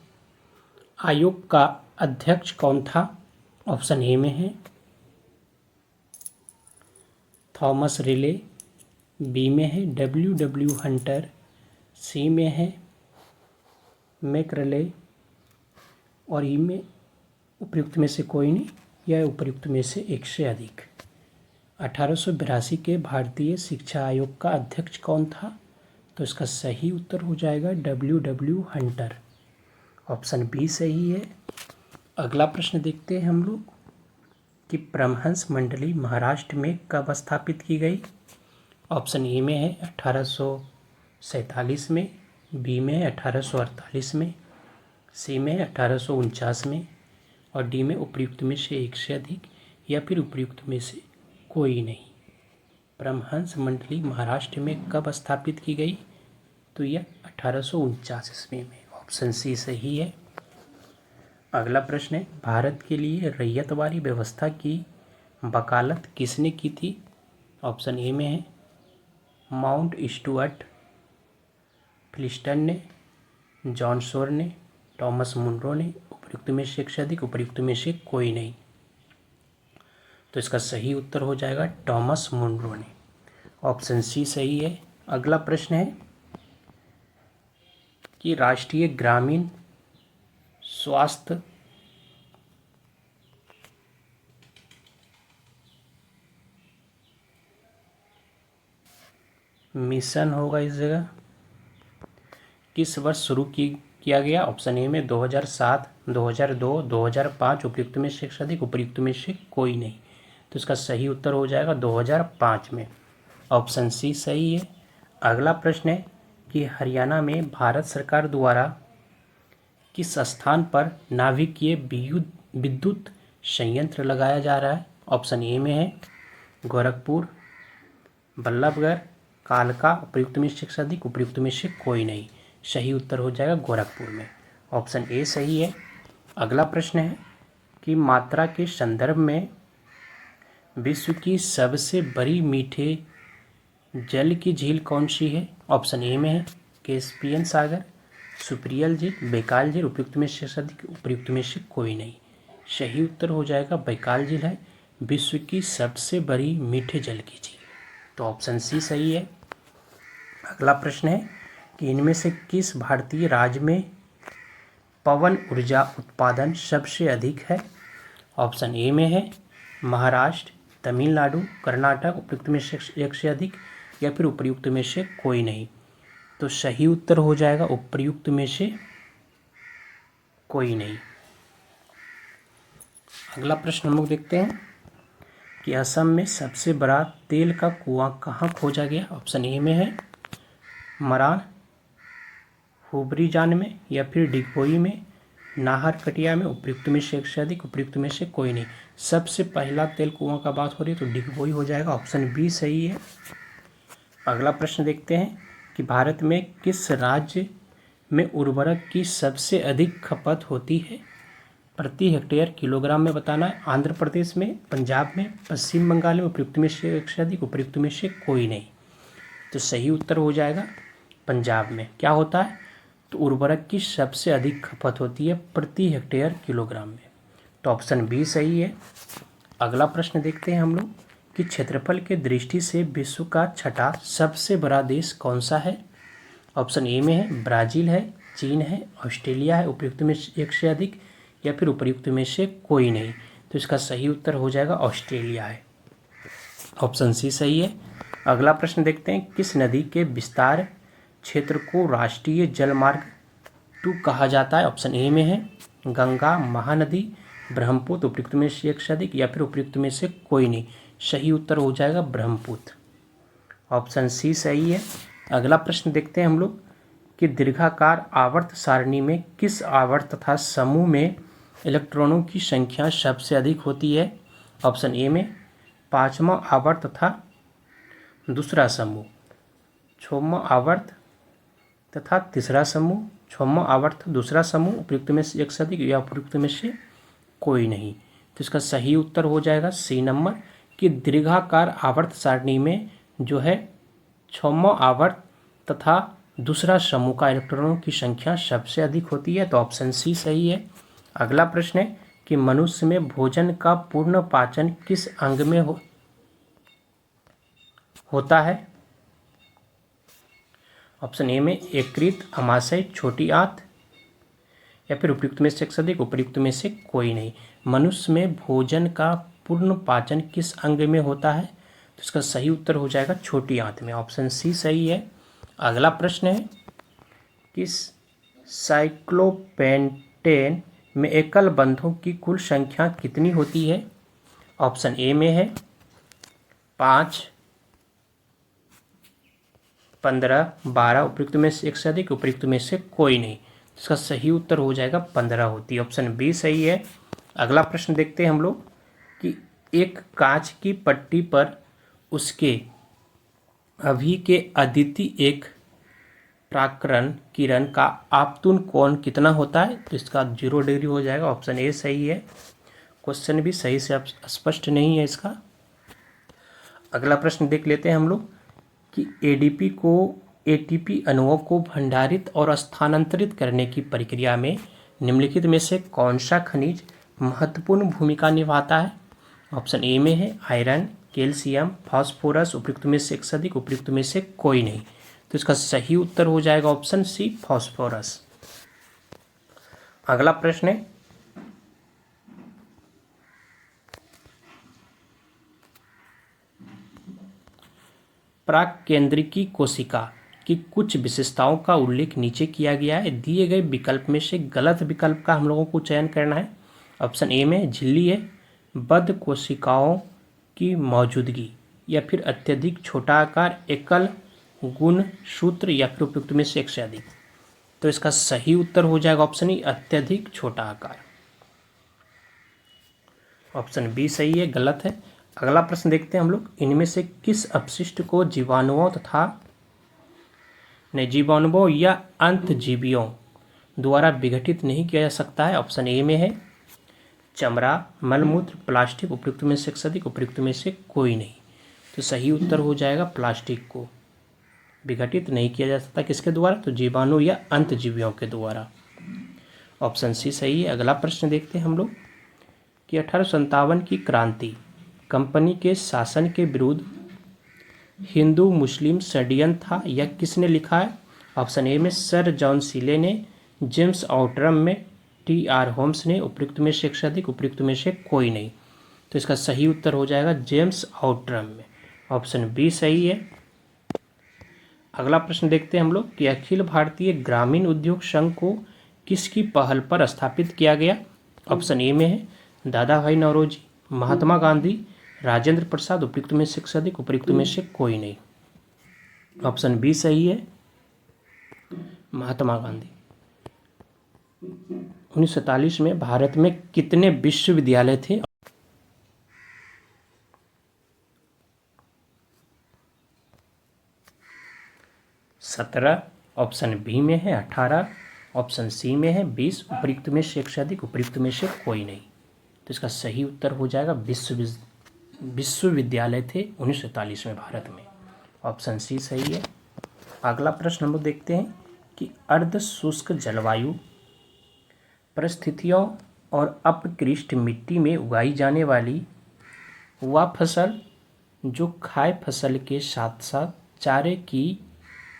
S1: आयोग का अध्यक्ष कौन था? ऑप्शन ए में है थॉमस रिले, बी में है डब्ल्यू हंटर, सी में है मैकरले और ई में उपयुक्त में से कोई नहीं या उपयुक्त में से एक से अधिक। 1882 के भारतीय शिक्षा आयोग का अध्यक्ष कौन था? तो इसका सही उत्तर हो जाएगा डब्ल्यू हंटर। ऑप्शन बी सही है। अगला प्रश्न देखते हैं हम लोग कि परमहंस मंडली महाराष्ट्र में कब स्थापित की गई? ऑप्शन ए में है 1847 में, बी में है 1848 में, सी में है 1849 में और डी में उपयुक्त में से एक से अधिक या फिर उपयुक्त में से कोई नहीं। परमहंस मंडली महाराष्ट्र में कब स्थापित की गई? तो यह 1849 ईस्वी में। ऑप्शन सी सही है। अगला प्रश्न है भारत के लिए रैयतवारी व्यवस्था की वकालत किसने की थी? ऑप्शन ए में है माउंट स्टुअर्ट, फिलिस्टन ने, जॉन शोर ने, टॉमस मुनरो ने, उपयुक्त में से एक से अधिक, उपयुक्त में से कोई नहीं। तो इसका सही उत्तर हो जाएगा टॉमस मुनरो ने। ऑप्शन सी सही है। अगला प्रश्न है कि राष्ट्रीय ग्रामीण स्वास्थ्य मिशन होगा इस जगह किस वर्ष शुरू किया गया? ऑप्शन ए में 2007, 2002, 2005, उपयुक्त में से अधिक, उपयुक्त में से कोई नहीं। तो इसका सही उत्तर हो जाएगा 2005 में। ऑप्शन सी सही है। अगला प्रश्न है कि हरियाणा में भारत सरकार द्वारा किस स्थान पर नाभिकीय विद्युत संयंत्र लगाया जा रहा है? ऑप्शन ए में है गोरखपुर, बल्लभगढ़, कालका, उपयुक्त में से अधिक, उपयुक्त में से कोई नहीं। सही उत्तर हो जाएगा गोरखपुर में। ऑप्शन ए सही है। अगला प्रश्न है कि मात्रा के संदर्भ में विश्व की सबसे बड़ी मीठे जल की झील कौन सी है? ऑप्शन ए में है कैस्पियन सागर, सुप्रियल झील, बैकाल झील, उपयुक्त में से अधिक, उपयुक्त में से कोई नहीं। सही उत्तर हो जाएगा बैकाल झील है विश्व की सबसे बड़ी मीठे जल की झील। तो ऑप्शन सी सही है। अगला प्रश्न है कि इनमें से किस भारतीय राज्य में पवन ऊर्जा उत्पादन सबसे अधिक है? ऑप्शन ए में है महाराष्ट्र, तमिलनाडु, कर्नाटक, उपयुक्त में से एक से अधिक या फिर उपयुक्त में से कोई नहीं। तो सही उत्तर हो जाएगा उपयुक्त में से कोई नहीं। अगला प्रश्न हम लोग देखते हैं कि असम में सबसे बड़ा तेल का कुआं कहाँ खोजा गया? ऑप्शन ए में है मरान, हुबरीजान में या फिर डिगबोई में, नाहरकटिया में, उपयुक्त में से एक से अधिक, उपयुक्त में से कोई नहीं। सबसे पहला तेल कुआं का बात हो रही है तो डिगबोई हो जाएगा। ऑप्शन बी सही है। अगला प्रश्न देखते हैं कि भारत में किस राज्य में उर्वरक की सबसे अधिक खपत होती है? प्रति हेक्टेयर किलोग्राम में बताना है। आंध्र प्रदेश में, पंजाब में, पश्चिम बंगाल में, उपयुक्त में से एक से अधिक, उपयुक्त में से कोई नहीं। तो सही उत्तर हो जाएगा पंजाब में। क्या होता है? तो उर्वरक की सबसे अधिक खपत होती है प्रति हेक्टेयर किलोग्राम में। तो ऑप्शन बी सही है। अगला प्रश्न देखते हैं हम लोग कि क्षेत्रफल के दृष्टि से विश्व का छठा सबसे बड़ा देश कौन सा है? ऑप्शन ए में है ब्राज़ील है, चीन है, ऑस्ट्रेलिया है, उपयुक्त में एक से अधिक या फिर उपयुक्त में से कोई नहीं। तो इसका सही उत्तर हो जाएगा ऑस्ट्रेलिया है। ऑप्शन सी सही है। अगला प्रश्न देखते हैं, किस नदी के विस्तार क्षेत्र को राष्ट्रीय जलमार्ग 2 कहा जाता है? ऑप्शन ए में है गंगा, महानदी, ब्रह्मपुत्र, उपयुक्त में से एक से अधिक या फिर उपयुक्त में से कोई नहीं। सही उत्तर हो जाएगा ब्रह्मपुत्र, ऑप्शन सी सही है। अगला प्रश्न देखते हैं हम लोग कि दीर्घाकार आवर्त सारणी में किस आवर्त तथा समूह में इलेक्ट्रॉनों की संख्या सबसे अधिक होती है? ऑप्शन ए में 5वां आवर्त तथा दूसरा समूह, 6वां आवर्त तथा तीसरा समूह, 6वां आवर्त दूसरा समूह, उपयुक्त में से एक से अधिक या उपयुक्त में से कोई नहीं। तो इसका सही उत्तर हो जाएगा सी नंबर कि दीर्घाकार आवर्त सारणी में जो है 6वां आवर्त तथा दूसरा समूह का इलेक्ट्रॉनों की संख्या सबसे अधिक होती है। तो ऑप्शन सी सही है। अगला प्रश्न है कि मनुष्य में भोजन का पूर्ण पाचन किस अंग में होता है? ऑप्शन ए में यकृत, अमाशय, छोटी आंत या फिर उपयुक्त में से एक से अधिक, उपयुक्त में से कोई नहीं। मनुष्य में भोजन का पूर्ण पाचन किस अंग में होता है? तो इसका सही उत्तर हो जाएगा छोटी आंत में, ऑप्शन सी सही है। अगला प्रश्न है कि साइक्लोपेंटेन में एकल बंधों की कुल संख्या कितनी होती है? ऑप्शन ए में है 5, 15, 12, उपयुक्त में से एक से अधिक, उपयुक्त में से कोई नहीं। इसका सही उत्तर हो जाएगा 15 होती है, ऑप्शन बी सही है। अगला प्रश्न देखते हैं हम लोग कि एक कांच की पट्टी पर उसके अभी के अद्वितीय एक प्राकरण किरण का आपतन कोण कितना होता है? तो इसका 0 डिग्री हो जाएगा, ऑप्शन ए सही है। क्वेश्चन भी सही से स्पष्ट नहीं है इसका। अगला प्रश्न देख लेते हैं हम लोग कि एटीपी अणुओं को भंडारित और स्थानांतरित करने की प्रक्रिया में निम्नलिखित में से कौन सा खनिज महत्वपूर्ण भूमिका निभाता है? ऑप्शन ए में है आयरन, कैल्शियम, फास्फोरस, उपयुक्त में से एक से अधिक, उपयुक्त में से कोई नहीं। तो इसका सही उत्तर हो जाएगा ऑप्शन सी फास्फोरस। अगला प्रश्न है प्राकेंद्रिकी कोशिका की कुछ विशेषताओं का उल्लेख नीचे किया गया है। दिए गए विकल्प में से गलत विकल्प का हम लोगों को चयन करना है। ऑप्शन ए में झिल्ली है, बद्ध कोशिकाओं की मौजूदगी या फिर अत्यधिक छोटा आकार, एकल गुणसूत्र या फिर उपयुक्त में से एक से अधिक। तो इसका सही उत्तर हो जाएगा ऑप्शन ई अत्यधिक छोटा आकार, ऑप्शन बी सही है, गलत है। अगला प्रश्न देखते हैं हम लोग, इनमें से किस अपशिष्ट को जीवाणुओं तथा जीवाणुओं या अंतजीवियों द्वारा विघटित नहीं किया जा सकता है? ऑप्शन ए में है चमड़ा, मलमूत्र, प्लास्टिक, उपयुक्त में से एक से अधिक, उपयुक्त में से कोई नहीं। तो सही उत्तर हो जाएगा प्लास्टिक को विघटित नहीं किया जा सकता, किसके द्वारा? तो जीवाणु या अंतजीवियों के द्वारा, ऑप्शन सी सही है। अगला प्रश्न देखते हैं हम लोग कि 1857 की क्रांति कंपनी के शासन के विरुद्ध हिंदू मुस्लिम षड्यंत्र था, यह किसने लिखा है? ऑप्शन ए में सर जॉन सीले ने, जेम्स आउटरम में, टी.आर. होम्स ने, उपयुक्त में से एक से अधिक, उपयुक्त में से कोई नहीं। तो इसका सही उत्तर हो जाएगा जेम्स आउटरम में, ऑप्शन बी सही है। अगला प्रश्न देखते हैं हम लोग कि अखिल भारतीय ग्रामीण उद्योग संघ को किसकी पहल पर स्थापित किया गया? ऑप्शन ए में है दादा भाई नौरोजी, महात्मा गांधी, राजेंद्र प्रसाद, उपयुक्त में से एक से अधिक, उपयुक्त में से कोई नहीं। ऑप्शन बी सही है, महात्मा गांधी। 1947 में भारत में कितने विश्वविद्यालय थे? 17, ऑप्शन बी में है 18, ऑप्शन सी में है 20, उपयुक्त में से एक से अधिक, उपयुक्त में से कोई नहीं। तो इसका सही उत्तर हो जाएगा विश्वविद्यालय थे 1947 में भारत में, ऑप्शन सी सही है। अगला प्रश्न हम लोग देखते हैं कि अर्ध शुष्क जलवायु परिस्थितियों और अपकृष्ट मिट्टी में उगाई जाने वाली वह फसल जो खाद्य फसल के साथ साथ चारे की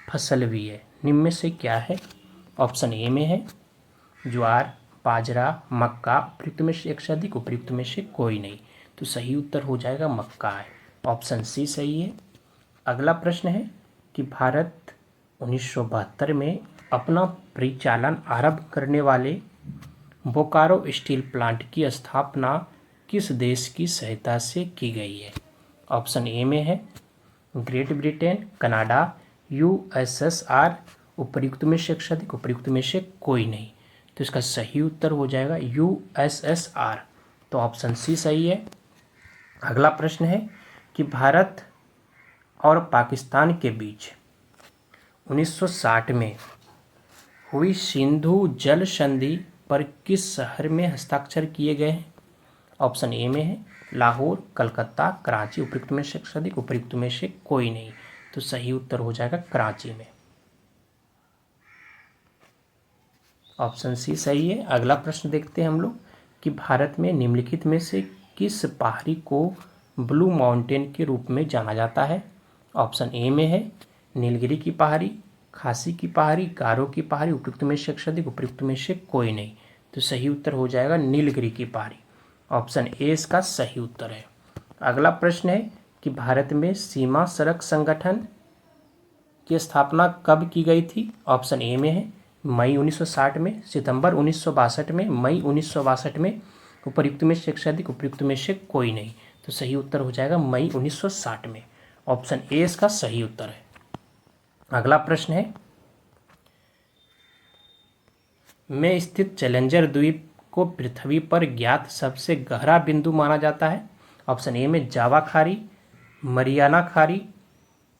S1: फसल भी है, निम्न में से क्या है? ऑप्शन ए में है ज्वार, बाजरा, मक्का, उपयुक्त में से एक से अधिक, उपयुक्त में से कोई नहीं। तो सही उत्तर हो जाएगा मक्का है, ऑप्शन सी सही है। अगला प्रश्न है कि भारत 1972 में अपना परिचालन आरंभ करने वाले बोकारो स्टील प्लांट की स्थापना किस देश की सहायता से की गई है? ऑप्शन ए में है ग्रेट ब्रिटेन, कनाडा, यूएसएसआर। उपर्युक्त में से अधिक, उपर्युक्त में से कोई नहीं। तो इसका सही उत्तर हो जाएगा यूएसएसआर। तो ऑप्शन सी सही है। अगला प्रश्न है कि भारत और पाकिस्तान के बीच 1960 में हुई सिंधु जल संधि पर किस शहर में हस्ताक्षर किए गए हैं? ऑप्शन ए में है लाहौर, कलकत्ता, कराची। उपयुक्त में से अधिक, उपयुक्त में से कोई नहीं। तो सही उत्तर हो जाएगा कराची में। ऑप्शन सी सही है। अगला प्रश्न देखते हैं हम लोग कि भारत में निम्नलिखित में से किस पहाड़ी को ब्लू माउंटेन के रूप में जाना जाता है? ऑप्शन ए में है नीलगिरी की पहाड़ी, खासी की पहाड़ी, गारो की पहाड़ी। उपयुक्त में से अधिक, उपयुक्त में से कोई नहीं। तो सही उत्तर हो जाएगा नीलगिरी की पहाड़ी। ऑप्शन ए इसका सही उत्तर है। अगला प्रश्न है कि भारत में सीमा सड़क संगठन की स्थापना कब की गई थी? ऑप्शन ए में है मई 1960 में, सितंबर 1962 में, मई 1962 में। उपयुक्त में से अधिक, उपयुक्त में से कोई नहीं। तो सही उत्तर हो जाएगा मई 1960 में। ऑप्शन ए इसका सही उत्तर है। अगला प्रश्न है में स्थित चैलेंजर द्वीप को पृथ्वी पर ज्ञात सबसे गहरा बिंदु माना जाता है? ऑप्शन ए में जावा खाड़ी, मरियाना खाड़ी,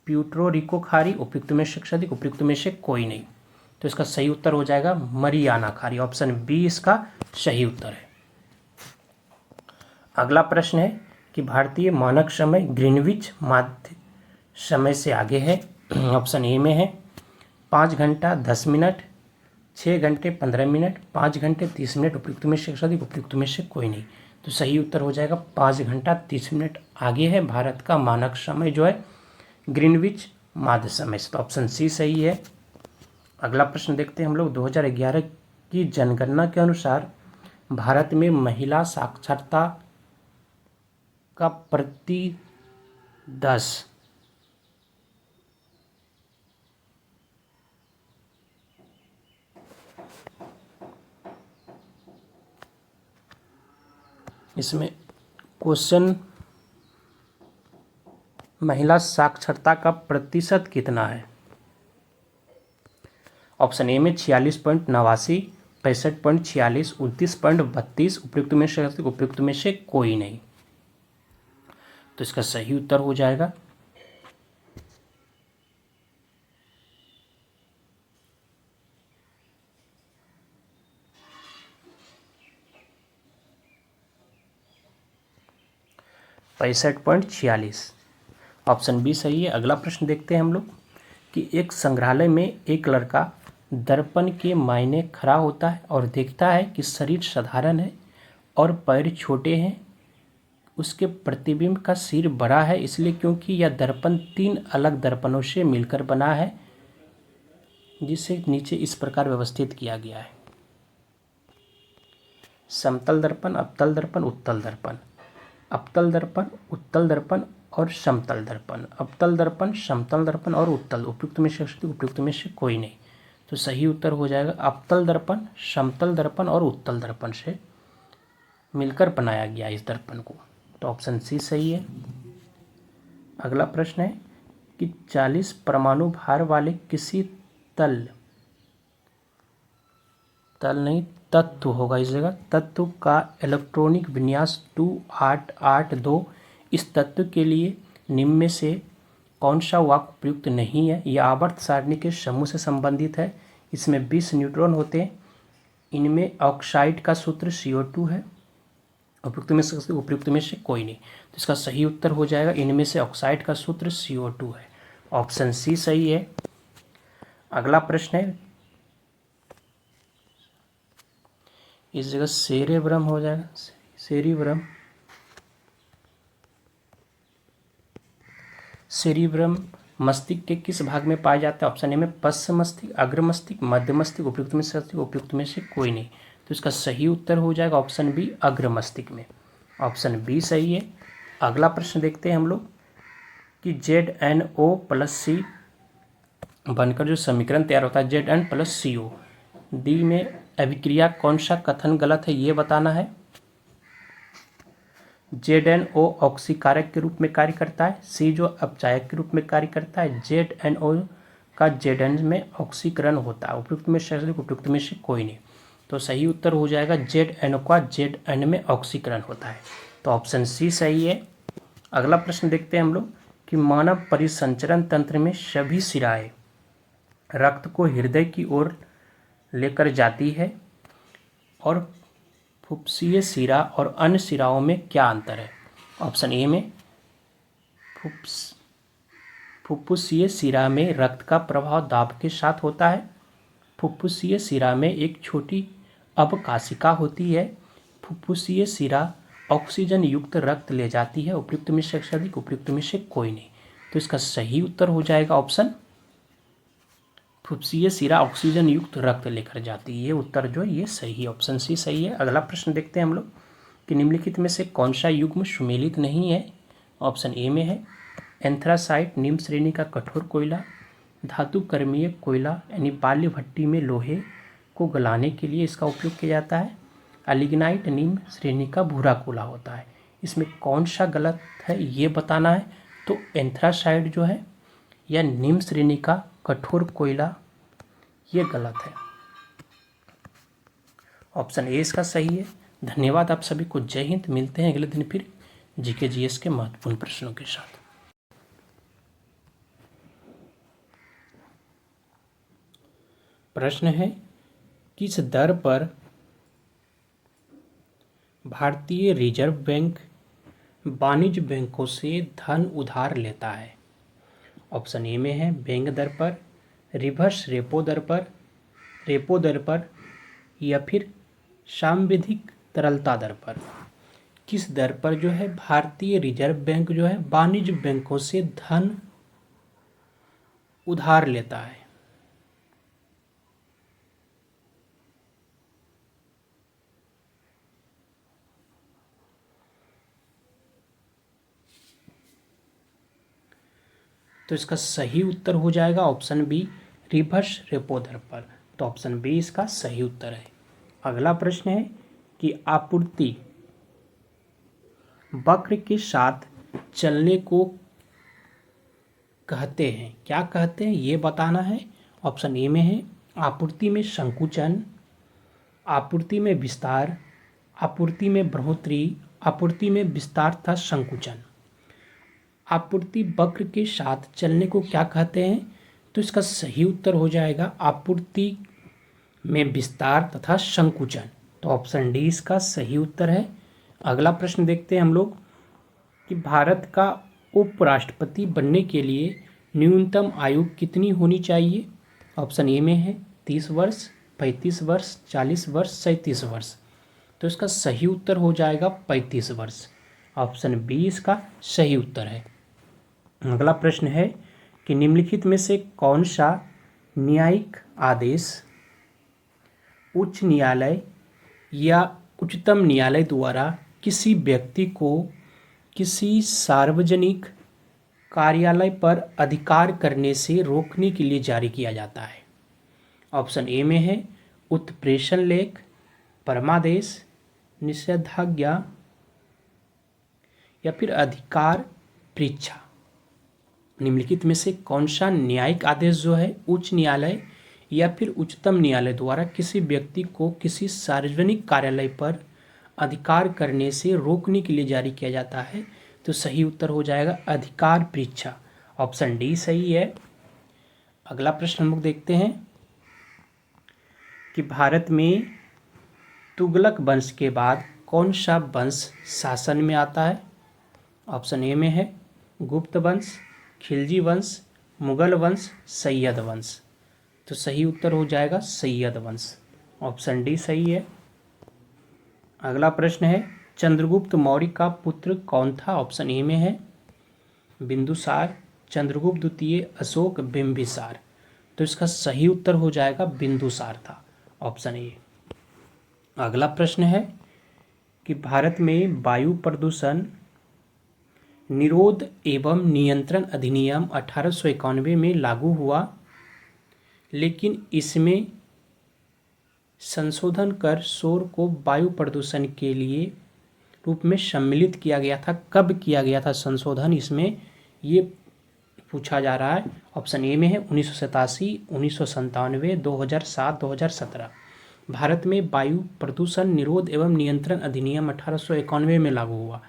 S1: प्यूर्टो रिको खाड़ी। उपयुक्त में से अधिक, उपयुक्त में से कोई नहीं। तो इसका सही उत्तर हो जाएगा मरियाना खाड़ी। ऑप्शन बी इसका सही उत्तर है। अगला प्रश्न है कि भारतीय मानक समय ग्रीनविच माध्य समय से आगे है। ऑप्शन ए में है 5 घंटा 10 मिनट, 6 घंटे 15 मिनट, 5 घंटे 30 मिनट। उपयुक्त में से अधिक, उपयुक्त में से कोई नहीं। तो सही उत्तर हो जाएगा 5 घंटा 30 मिनट आगे है भारत का मानक समय जो है ग्रीनविच माध्य समय से। तो ऑप्शन सी सही है। अगला प्रश्न देखते हैं हम लोग 2011 की जनगणना के अनुसार भारत में महिला साक्षरता का प्रति 10 इसमें क्वेश्चन महिला साक्षरता का प्रतिशत कितना है? ऑप्शन ए में 46.89, 65.46, 29.32। उपयुक्त में से, उपयुक्त में से कोई नहीं। तो इसका सही उत्तर हो जाएगा 65.46। ऑप्शन बी सही है। अगला प्रश्न देखते हैं हम लोग कि एक संग्रहालय में एक लड़का दर्पण के मायने खड़ा होता है और देखता है कि शरीर साधारण है और पैर छोटे हैं। उसके प्रतिबिंब का सिर बड़ा है, इसलिए क्योंकि यह दर्पण 3 अलग दर्पणों से मिलकर बना है, जिसे नीचे इस प्रकार व्यवस्थित किया गया है। समतल दर्पण, अवतल दर्पण, उत्तल दर्पण। अवतल दर्पण, उत्तल दर्पण और समतल दर्पण। अवतल दर्पण, समतल दर्पण और उत्तल। उपयुक्त में से, उपयुक्त में से कोई नहीं। तो सही उत्तर हो जाएगा अवतल दर्पण, समतल दर्पण और उत्तल दर्पण से मिलकर बनाया गया इस दर्पण को। तो ऑप्शन सी सही है। अगला प्रश्न है कि 40 परमाणु भार वाले किसी तत्व होगा इस जगह, तत्व का इलेक्ट्रॉनिक विन्यास 2882। इस तत्व के लिए निम्न में से कौन सा वाक्य उपयुक्त नहीं है? यह आवर्त सारणी के समूह से संबंधित है। इसमें 20 न्यूट्रॉन होते हैं। इनमें ऑक्साइड का सूत्र CO2 है। उपयुक्त में से, उपयुक्त में से कोई नहीं। तो इसका सही उत्तर हो जाएगा इनमें से ऑक्साइड का सूत्र CO2 है। ऑप्शन सी सही है। अगला प्रश्न है, इस जगह सेरेब्रम हो जाएगा, सेरिब्रम। सेरिब्रम मस्तिष्क के किस भाग में पाया जाता है? ऑप्शन ए में पश्च मस्तिष्क, अग्र मस्तिष्क, मध्य मस्तिष्क। उपयुक्त में से, उपयुक्त में से कोई नहीं। तो इसका सही उत्तर हो जाएगा ऑप्शन बी, अग्र मस्तिष्क में। ऑप्शन बी सही है। अगला प्रश्न देखते हैं हम लोग कि ZnO+C बनकर जो समीकरण तैयार होता है Zn+CO। डी में अभिक्रिया कौन सा कथन गलत है ये बताना है। ZnO ऑक्सीकारक के रूप में कार्य करता है, C जो अपचायक के रूप में कार्य करता है, ZnO का Zn में ऑक्सीकरण होता है। उपयुक्त में से उपयुक्त में से कोई नहीं, तो सही उत्तर हो जाएगा ZnO का Zn में ऑक्सीकरण होता है, तो ऑप्शन सी सही है। अगला प्रश्न देखते हैं हम लोग कि मानव परिसंचरण तंत्र में सभी शिराएं रक्त को हृदय की ओर लेकर जाती है और फुफ्फुसीय शिरा और अन्य शिराओं में क्या अंतर है। ऑप्शन ए में फुफ्फुसीय शिरा में रक्त का प्रवाह दाब के साथ होता है। फुफ्फुसीय शिरा में एक छोटी अवकाशिका होती है। फुफ्फुसीय शिरा ऑक्सीजन युक्त रक्त ले जाती है। उपयुक्त में से अधिक, उपयुक्त में से कोई नहीं, तो इसका सही उत्तर हो जाएगा ऑप्शन फुफ्फुसीय शिरा ऑक्सीजन युक्त रक्त लेकर जाती है। ये उत्तर जो ये सही, ऑप्शन सी सही है। अगला प्रश्न देखते हैं हम लोग कि निम्नलिखित में से कौन सा युग्म सुमेलित नहीं है। ऑप्शन ए में है एंथ्रासाइट निम्न श्रेणी का कठोर कोयला, धातु कर्मीय कोयला यानी बाल्य भट्टी में लोहे को गलाने के लिए इसका उपयोग किया जाता है। लिग्नाइट निम्न श्रेणी का भूरा कोयला होता है। इसमें कौन सा गलत है ये बताना है। तो एंथ्रासाइट जो है या निम्न श्रेणी का कठोर कोयला ये गलत है। ऑप्शन ए इसका सही है। धन्यवाद आप सभी को। जय हिंद। मिलते हैं अगले दिन फिर जीके जीएस के महत्वपूर्ण प्रश्नों के साथ। प्रश्न है किस दर पर भारतीय रिजर्व बैंक वाणिज्य बैंकों से धन उधार लेता है। ऑप्शन ए में है बैंक दर पर, रिवर्स रेपो दर पर या फिर सांविधिक तरलता दर पर। किस दर पर जो है भारतीय रिजर्व बैंक जो है वाणिज्य बैंकों से धन उधार लेता है। तो इसका सही उत्तर हो जाएगा ऑप्शन बी रिवर्स रेपो दर पर, तो ऑप्शन बी इसका सही उत्तर है। अगला प्रश्न है कि आपूर्ति वक्र के साथ चलने को कहते हैं, क्या कहते हैं ये बताना है। ऑप्शन ए में है आपूर्ति में संकुचन, आपूर्ति में विस्तार, आपूर्ति में बढ़ोतरी, आपूर्ति में विस्तार तथा संकुचन। आपूर्ति वक्र के साथ चलने को क्या कहते हैं, तो इसका सही उत्तर हो जाएगा आपूर्ति में विस्तार तथा संकुचन, तो ऑप्शन डी इसका सही उत्तर है। अगला प्रश्न देखते हैं हम लोग कि भारत का उपराष्ट्रपति बनने के लिए न्यूनतम आयु कितनी होनी चाहिए। ऑप्शन ए में है 30 वर्ष, 35 वर्ष, 40 वर्ष, 37 वर्ष, तो इसका सही उत्तर हो जाएगा 35 वर्ष। ऑप्शन बी इसका सही उत्तर है। अगला प्रश्न है कि निम्नलिखित में से कौन सा न्यायिक आदेश उच्च न्यायालय या उच्चतम न्यायालय द्वारा किसी व्यक्ति को किसी सार्वजनिक कार्यालय पर अधिकार करने से रोकने के लिए जारी किया जाता है। ऑप्शन ए में है उत्प्रेषण लेख, परमादेश, निषेधाज्ञा या फिर अधिकार परीक्षा। निम्नलिखित में से कौन सा न्यायिक आदेश जो है उच्च न्यायालय या फिर उच्चतम न्यायालय द्वारा किसी व्यक्ति को किसी सार्वजनिक कार्यालय पर अधिकार करने से रोकने के लिए जारी किया जाता है, तो सही उत्तर हो जाएगा अधिकार परीक्षा। ऑप्शन डी सही है। अगला प्रश्न हम लोग देखते हैं कि भारत में तुगलक वंश के बाद कौन सा वंश शासन में आता है। ऑप्शन ए में है गुप्त वंश, खिलजी वंश, मुगल वंश, सैयद वंश, तो सही उत्तर हो जाएगा सैयद वंश। ऑप्शन डी सही है। अगला प्रश्न है चंद्रगुप्त मौर्य का पुत्र कौन था। ऑप्शन ए में है बिंदुसार, चंद्रगुप्त द्वितीय, अशोक, बिंबिसार, तो इसका सही उत्तर हो जाएगा बिंदुसार था। Option A. अगला प्रश्न है कि भारत में वायु प्रदूषण निरोध एवं नियंत्रण अधिनियम 1891 में लागू हुआ, लेकिन इसमें संशोधन कर शोर को वायु प्रदूषण के लिए रूप में सम्मिलित किया गया था। कब किया गया था संशोधन इसमें, ये पूछा जा रहा है। ऑप्शन ए में है 1987, 1997, 2007, 2017। भारत में वायु प्रदूषण निरोध एवं नियंत्रण अधिनियम 1891 में लागू हुआ,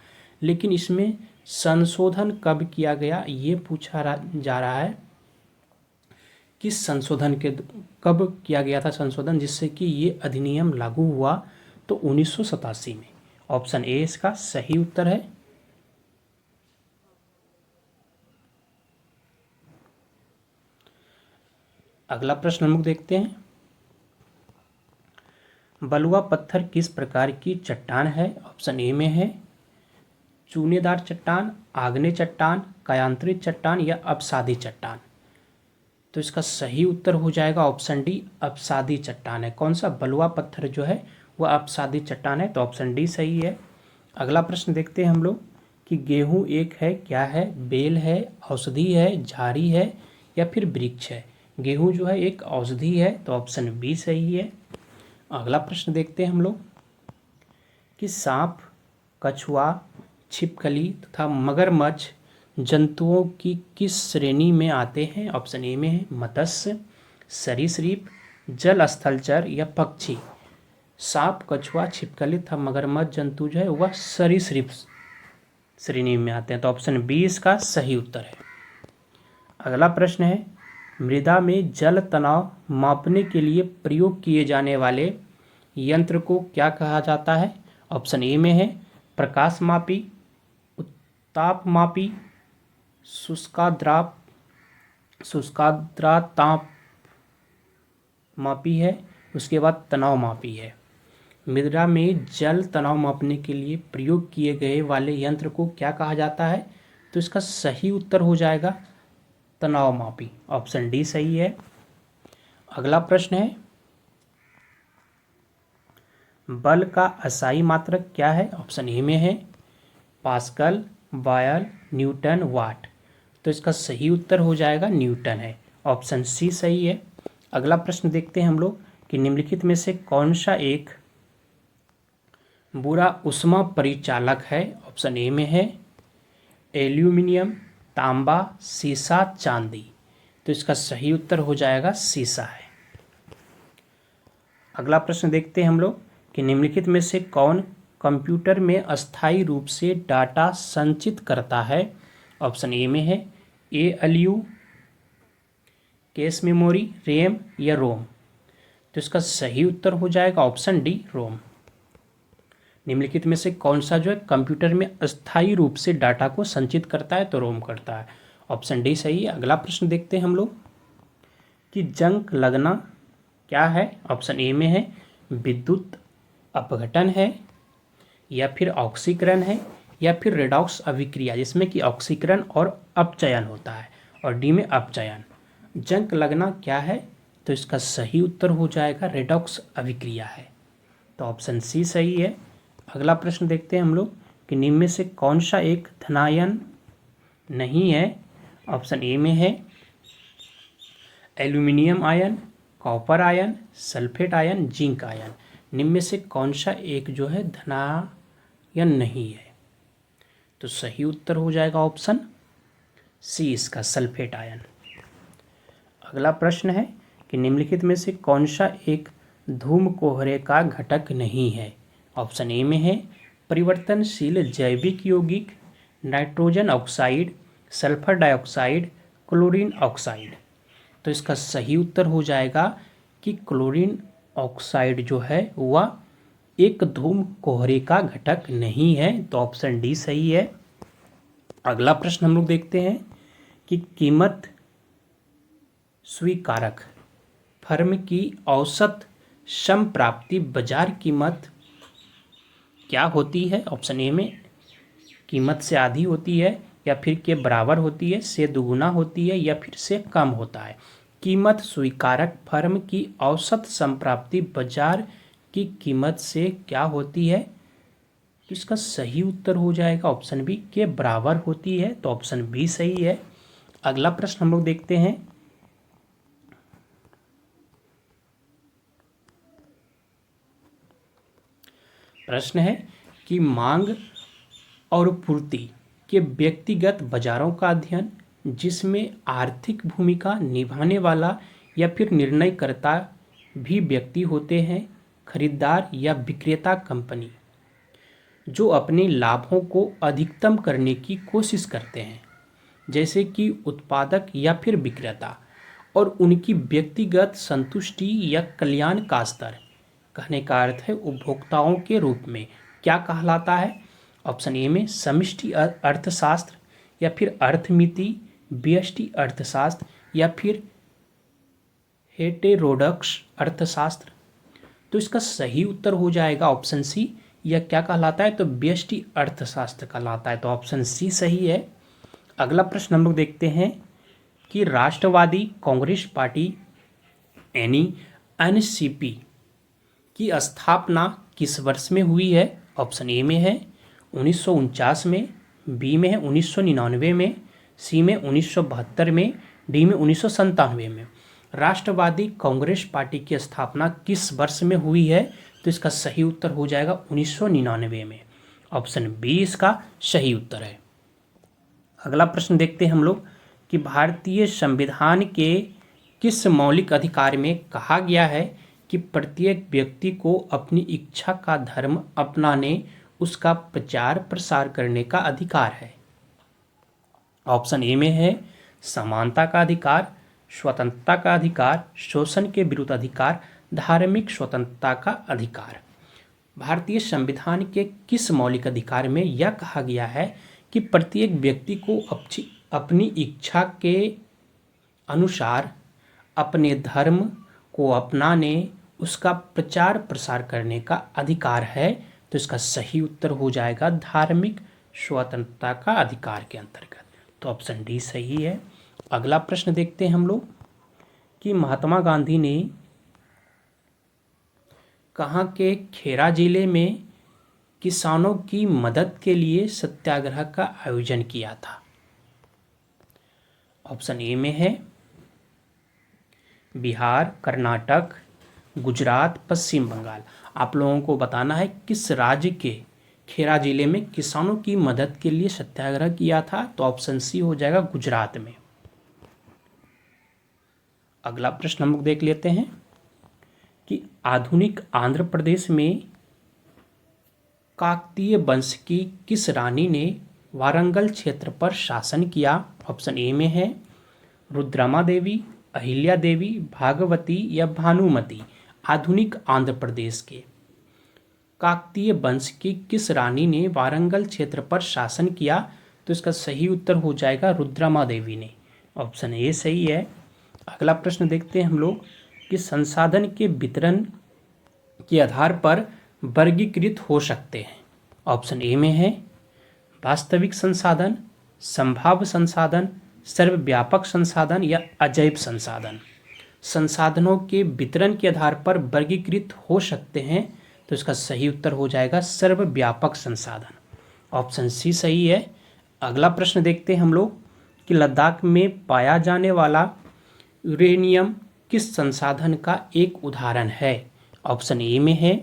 S1: लेकिन इसमें संशोधन कब किया गया ये पूछा जा रहा है। किस संशोधन के कब किया गया था संशोधन जिससे कि ये अधिनियम लागू हुआ, तो 1987 में। ऑप्शन ए इसका सही उत्तर है। अगला प्रश्न हम लोग देखते हैं, बलुआ पत्थर किस प्रकार की चट्टान है। ऑप्शन ए में है चूनेदार चट्टान, आग्नेय चट्टान, कायांतरित चट्टान या अपसादी चट्टान। तो इसका सही उत्तर हो जाएगा ऑप्शन डी, अपसादी चट्टान है। कौन सा, बलुआ पत्थर जो है वह अपसादी चट्टान है, तो ऑप्शन डी सही है। अगला प्रश्न देखते हैं हम लोग कि गेहूं एक है, क्या है, बेल है, औषधि है, झाड़ी है या फिर वृक्ष है। गेहूं जो है एक औषधि है, तो ऑप्शन बी सही है। अगला प्रश्न देखते हैं हम लोग कि सांप, कछुआ, छिपकली तथा मगरमच्छ जंतुओं की किस श्रेणी में आते हैं। ऑप्शन ए में है मत्स्य, सरीसृप, जल स्थलचर या पक्षी। सांप, कछुआ, छिपकली तथा मगरमच्छ जंतु जो है वह सरीसृप श्रेणी में आते हैं, तो ऑप्शन बी इसका सही उत्तर है। अगला प्रश्न है, मृदा में जल तनाव मापने के लिए प्रयोग किए जाने वाले यंत्र को क्या कहा जाता है। ऑप्शन ए में है प्रकाश मापी, उत्ताप मापी, शुष्काद्रा ताप मापी है, उसके बाद तनाव मापी है। मृदा में जल तनाव मापने के लिए प्रयोग किए गए वाले यंत्र को क्या कहा जाता है, तो इसका सही उत्तर हो जाएगा तनाव मापी, ऑप्शन डी सही है। अगला प्रश्न है, बल का असाई मात्रक क्या है। ऑप्शन ए में है पास्कल, बायल, न्यूटन, वाट। तो इसका सही उत्तर हो जाएगा न्यूटन है, ऑप्शन सी सही है। अगला प्रश्न देखते हैं हम लोग कि निम्नलिखित में से कौन सा एक बुरा उष्मा परिचालक है। ऑप्शन ए में है एल्यूमिनियम, तांबा, सीसा, चांदी। तो इसका सही उत्तर हो जाएगा सीसा है। अगला प्रश्न देखते हैं हम लोग कि निम्नलिखित में से कौन कंप्यूटर में अस्थायी रूप से डाटा संचित करता है। ऑप्शन ए में है एएलयू, कैश मेमोरी, रैम या रोम। तो इसका सही उत्तर हो जाएगा ऑप्शन डी, रोम। निम्नलिखित में से कौन सा जो है कंप्यूटर में अस्थायी रूप से डाटा को संचित करता है, तो रोम करता है, ऑप्शन डी सही है। अगला प्रश्न देखते हैं हम लोग कि जंग लगना क्या है। ऑप्शन ए में है विद्युत अपघटन है, या फिर ऑक्सीकरण है, या फिर रेडॉक्स अभिक्रिया जिसमें कि ऑक्सीकरण और अपचयन होता है, और डी में अपचयन। जंग लगना क्या है, तो इसका सही उत्तर हो जाएगा रेडॉक्स अभिक्रिया है, तो ऑप्शन सी सही है। अगला प्रश्न देखते हैं हम लोग कि निम्न में से कौन सा एक धनायन नहीं है। ऑप्शन ए में है aluminium ion, copper ion, sulphate ion, zinc ion. निम्न में से कौन सा एक जो है धनायन नहीं है, तो सही उत्तर हो जाएगा ऑप्शन सी इसका, सल्फेट आयन। अगला प्रश्न है कि निम्नलिखित में से कौन सा एक धूम कोहरे का घटक नहीं है। ऑप्शन ए में है परिवर्तनशील जैविक यौगिक, nitrogen oxide, sulphur dioxide, chlorine oxide. तो इसका सही उत्तर हो जाएगा कि क्लोरीन ऑक्साइड जो है वह एक धूम कोहरे का घटक नहीं है, तो ऑप्शन डी सही है। अगला प्रश्न हम लोग देखते हैं कि कीमत स्वीकारक फर्म की औसत संप्राप्ति बाजार कीमत क्या होती है। ऑप्शन ए में कीमत से आधी होती है, या फिर के बराबर होती है, से दुगुना होती है, या फिर से कम होता है। कीमत स्वीकारक फर्म की औसत संप्राप्ति बाजार की कीमत से क्या होती है, तो इसका सही उत्तर हो जाएगा ऑप्शन बी के बराबर होती है, तो ऑप्शन बी सही है। अगला प्रश्न हम लोग देखते हैं। प्रश्न है कि मांग और पूर्ति के व्यक्तिगत बाजारों का अध्ययन, जिसमें आर्थिक भूमिका निभाने वाला या फिर निर्णयकर्ता भी व्यक्ति होते हैं, खरीदार या विक्रेता कंपनी, जो अपने लाभों को अधिकतम करने की कोशिश करते हैं, जैसे कि उत्पादक या फिर विक्रेता, और उनकी व्यक्तिगत संतुष्टि या कल्याण का स्तर। कहने का अर्थ है उपभोक्ताओं के रूप में क्या कहलाता है? ऑप्शन ए में समष्टि अर्थशास्त्र, या फिर अर्थमिति, व्यष्टि अर्थशास्त्र, या फिर हेटेरोडक्स अर्थशास्त्र। तो इसका सही उत्तर हो जाएगा ऑप्शन सी। यह क्या कहलाता है? तो व्यष्टि अर्थशास्त्र कहलाता है, तो ऑप्शन सी सही है। अगला प्रश्न हम लोग देखते हैं कि राष्ट्रवादी कांग्रेस पार्टी यानी एनसीपी की स्थापना किस वर्ष में हुई है? ऑप्शन ए में है 1949 में, बी में है 1999 में, सी में 1972 में, डी में 1997 में। राष्ट्रवादी कांग्रेस पार्टी की स्थापना किस वर्ष में हुई है? तो इसका सही उत्तर हो जाएगा 1999 में। ऑप्शन बी इसका सही उत्तर है। अगला प्रश्न देखते हैं हम लोग कि भारतीय संविधान के किस मौलिक अधिकार में कहा गया है कि प्रत्येक व्यक्ति को अपनी इच्छा का धर्म अपनाने, उसका प्रचार प्रसार करने का अधिकार है? ऑप्शन ए में है समानता का अधिकार, स्वतंत्रता का अधिकार, शोषण के विरुद्ध अधिकार, धार्मिक स्वतंत्रता का अधिकार। भारतीय संविधान के किस मौलिक अधिकार में यह कहा गया है कि प्रत्येक व्यक्ति को अपनी इच्छा के अनुसार अपने धर्म को अपनाने, उसका प्रचार प्रसार करने का अधिकार है? तो इसका सही उत्तर हो जाएगा धार्मिक स्वतंत्रता का अधिकार के अंतर्गत, तो ऑप्शन डी सही है। अगला प्रश्न देखते हैं हम लोग कि महात्मा गांधी ने कहाँ के खेरा जिले में किसानों की मदद के लिए सत्याग्रह का आयोजन किया था? ऑप्शन ए में है बिहार, कर्नाटक, गुजरात, पश्चिम बंगाल। आप लोगों को बताना है किस राज्य के खेरा जिले में किसानों की मदद के लिए सत्याग्रह किया था, तो ऑप्शन सी हो जाएगा गुजरात में। अगला प्रश्न हम लोग देख लेते हैं कि आधुनिक आंध्र प्रदेश में काकतीय वंश की किस रानी ने वारंगल क्षेत्र पर शासन किया? ऑप्शन ए में है रुद्रमा देवी, अहिल्या देवी, भागवती या भानुमति। आधुनिक आंध्र प्रदेश के काकतीय वंश की किस रानी ने वारंगल क्षेत्र पर शासन किया? तो इसका सही उत्तर हो जाएगा रुद्रमा देवी ने। ऑप्शन ए सही है। अगला प्रश्न देखते हैं हम लोग कि संसाधन के वितरण के आधार पर वर्गीकृत हो सकते हैं। ऑप्शन ए में है वास्तविक संसाधन, संभाव्य संसाधन, सर्वव्यापक संसाधन या अजैव संसाधन। संसाधनों के वितरण के आधार पर वर्गीकृत हो सकते हैं, तो इसका सही उत्तर हो जाएगा सर्वव्यापक संसाधन। ऑप्शन सी सही है। अगला प्रश्न देखते हैं हम लोग कि लद्दाख में पाया जाने वाला यूरेनियम किस संसाधन का एक उदाहरण है? ऑप्शन ए में है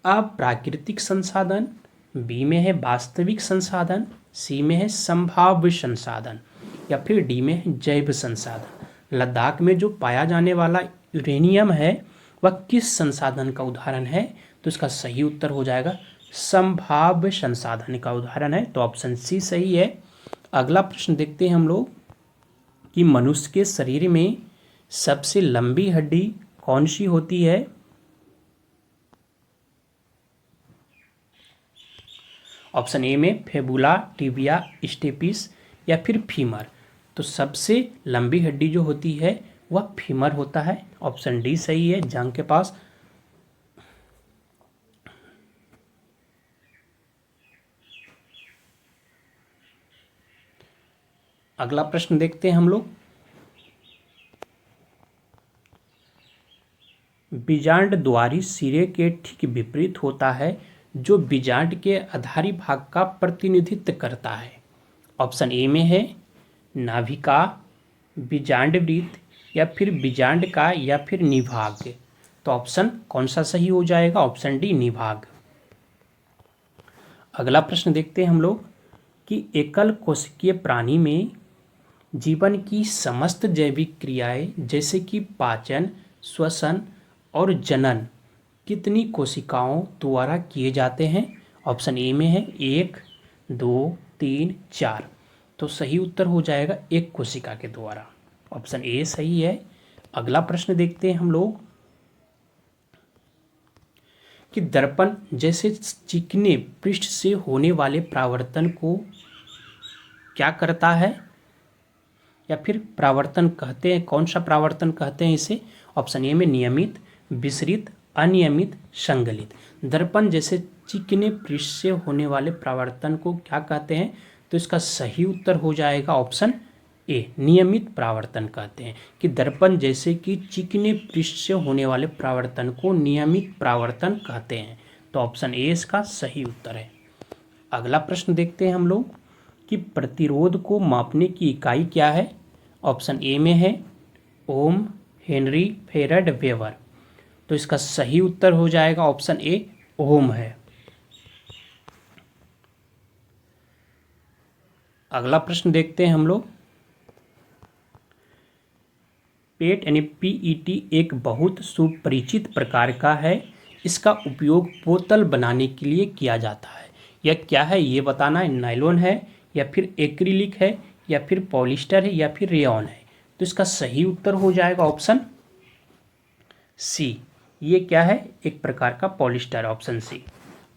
S1: अप्राकृतिक संसाधन, बी में है वास्तविक संसाधन, सी में है संभाव्य संसाधन, या फिर डी में है जैव संसाधन। लद्दाख में जो पाया जाने वाला यूरेनियम है वह किस संसाधन का उदाहरण है? तो इसका सही उत्तर हो जाएगा संभाव्य संसाधन का उदाहरण है, तो ऑप्शन सी सही है। अगला प्रश्न देखते हैं हम लोग कि मनुष्य के शरीर में सबसे लंबी हड्डी कौन सी होती है? ऑप्शन ए में फेबुला, टिबिया, स्टेपिस या फिर फीमर। तो सबसे लंबी हड्डी जो होती है वह फीमर होता है। ऑप्शन डी सही है, जांघ के पास। अगला प्रश्न देखते हैं हम लोग बीजांड द्वारी सिरे के ठीक विपरीत होता है जो बीजांड के आधारी भाग का प्रतिनिधित्व करता है? ऑप्शन ए में है नाभिका, बीजांड वृत्त, या फिर बीजांड का, या फिर निभाग। तो ऑप्शन कौन सा सही हो जाएगा? ऑप्शन डी निभाग। अगला प्रश्न देखते हैं हम लोग कि एकल कोशिकीय प्राणी में जीवन की समस्त जैविक क्रियाएं जैसे कि पाचन, श्वसन और जनन कितनी कोशिकाओं द्वारा किए जाते हैं? ऑप्शन ए में है 1, 2, 3, 4। तो सही उत्तर हो जाएगा एक कोशिका के द्वारा। ऑप्शन ए सही है। अगला प्रश्न देखते हैं हम लोग कि दर्पण जैसे चिकने पृष्ठ से होने वाले परावर्तन को क्या करता है, या फिर परावर्तन कहते हैं, कौन सा परावर्तन कहते हैं इसे? ऑप्शन ए में नियमित, विसरित, अनियमित, संगलित। दर्पण जैसे चिकने पृष्ठ से होने वाले परावर्तन को क्या कहते हैं? तो इसका सही उत्तर हो जाएगा ऑप्शन ए, नियमित परावर्तन कहते हैं। कि दर्पण जैसे कि चिकने पृष्ठ से होने वाले परावर्तन को नियमित परावर्तन कहते हैं। तो ऑप्शन ए इसका सही उत्तर है। अगला प्रश्न देखते हैं हम लोग कि प्रतिरोध को मापने की इकाई क्या है? ऑप्शन ए में है ओम, हेनरी, फेरड, वेबर। तो इसका सही उत्तर हो जाएगा ऑप्शन ए, ओम है। अगला प्रश्न देखते हैं हम लोग, पेट यानी पीईटी एक बहुत सुपरिचित प्रकार का है। इसका उपयोग बोतल बनाने के लिए किया जाता है। यह क्या है ये बताना है। नायलॉन है, या फिर एक्रिलिक है, या फिर पॉलिस्टर है, या फिर रेयॉन है। तो इसका सही उत्तर हो जाएगा ऑप्शन सी। ये क्या है? एक प्रकार का पॉलिस्टर, ऑप्शन सी।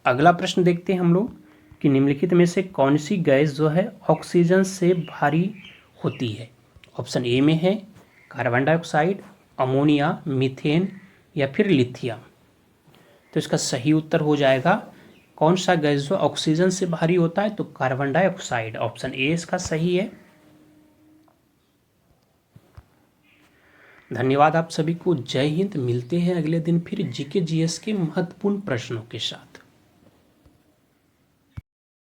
S1: अगला प्रश्न देखते हैं हम लोग कि निम्नलिखित में से कौन सी गैस जो है ऑक्सीजन से भारी होती है? ऑप्शन ए में है कार्बन डाइऑक्साइड, अमोनिया, मीथेन, या फिर लिथियम। तो इसका सही उत्तर हो जाएगा कौन सा गैस जो ऑक्सीजन से भारी होता है? तो कार्बन डाइऑक्साइड, ऑप्शन ए इसका सही है। धन्यवाद आप सभी को। जय हिंद। मिलते हैं अगले दिन फिर जीके जीएस के महत्वपूर्ण प्रश्नों के साथ।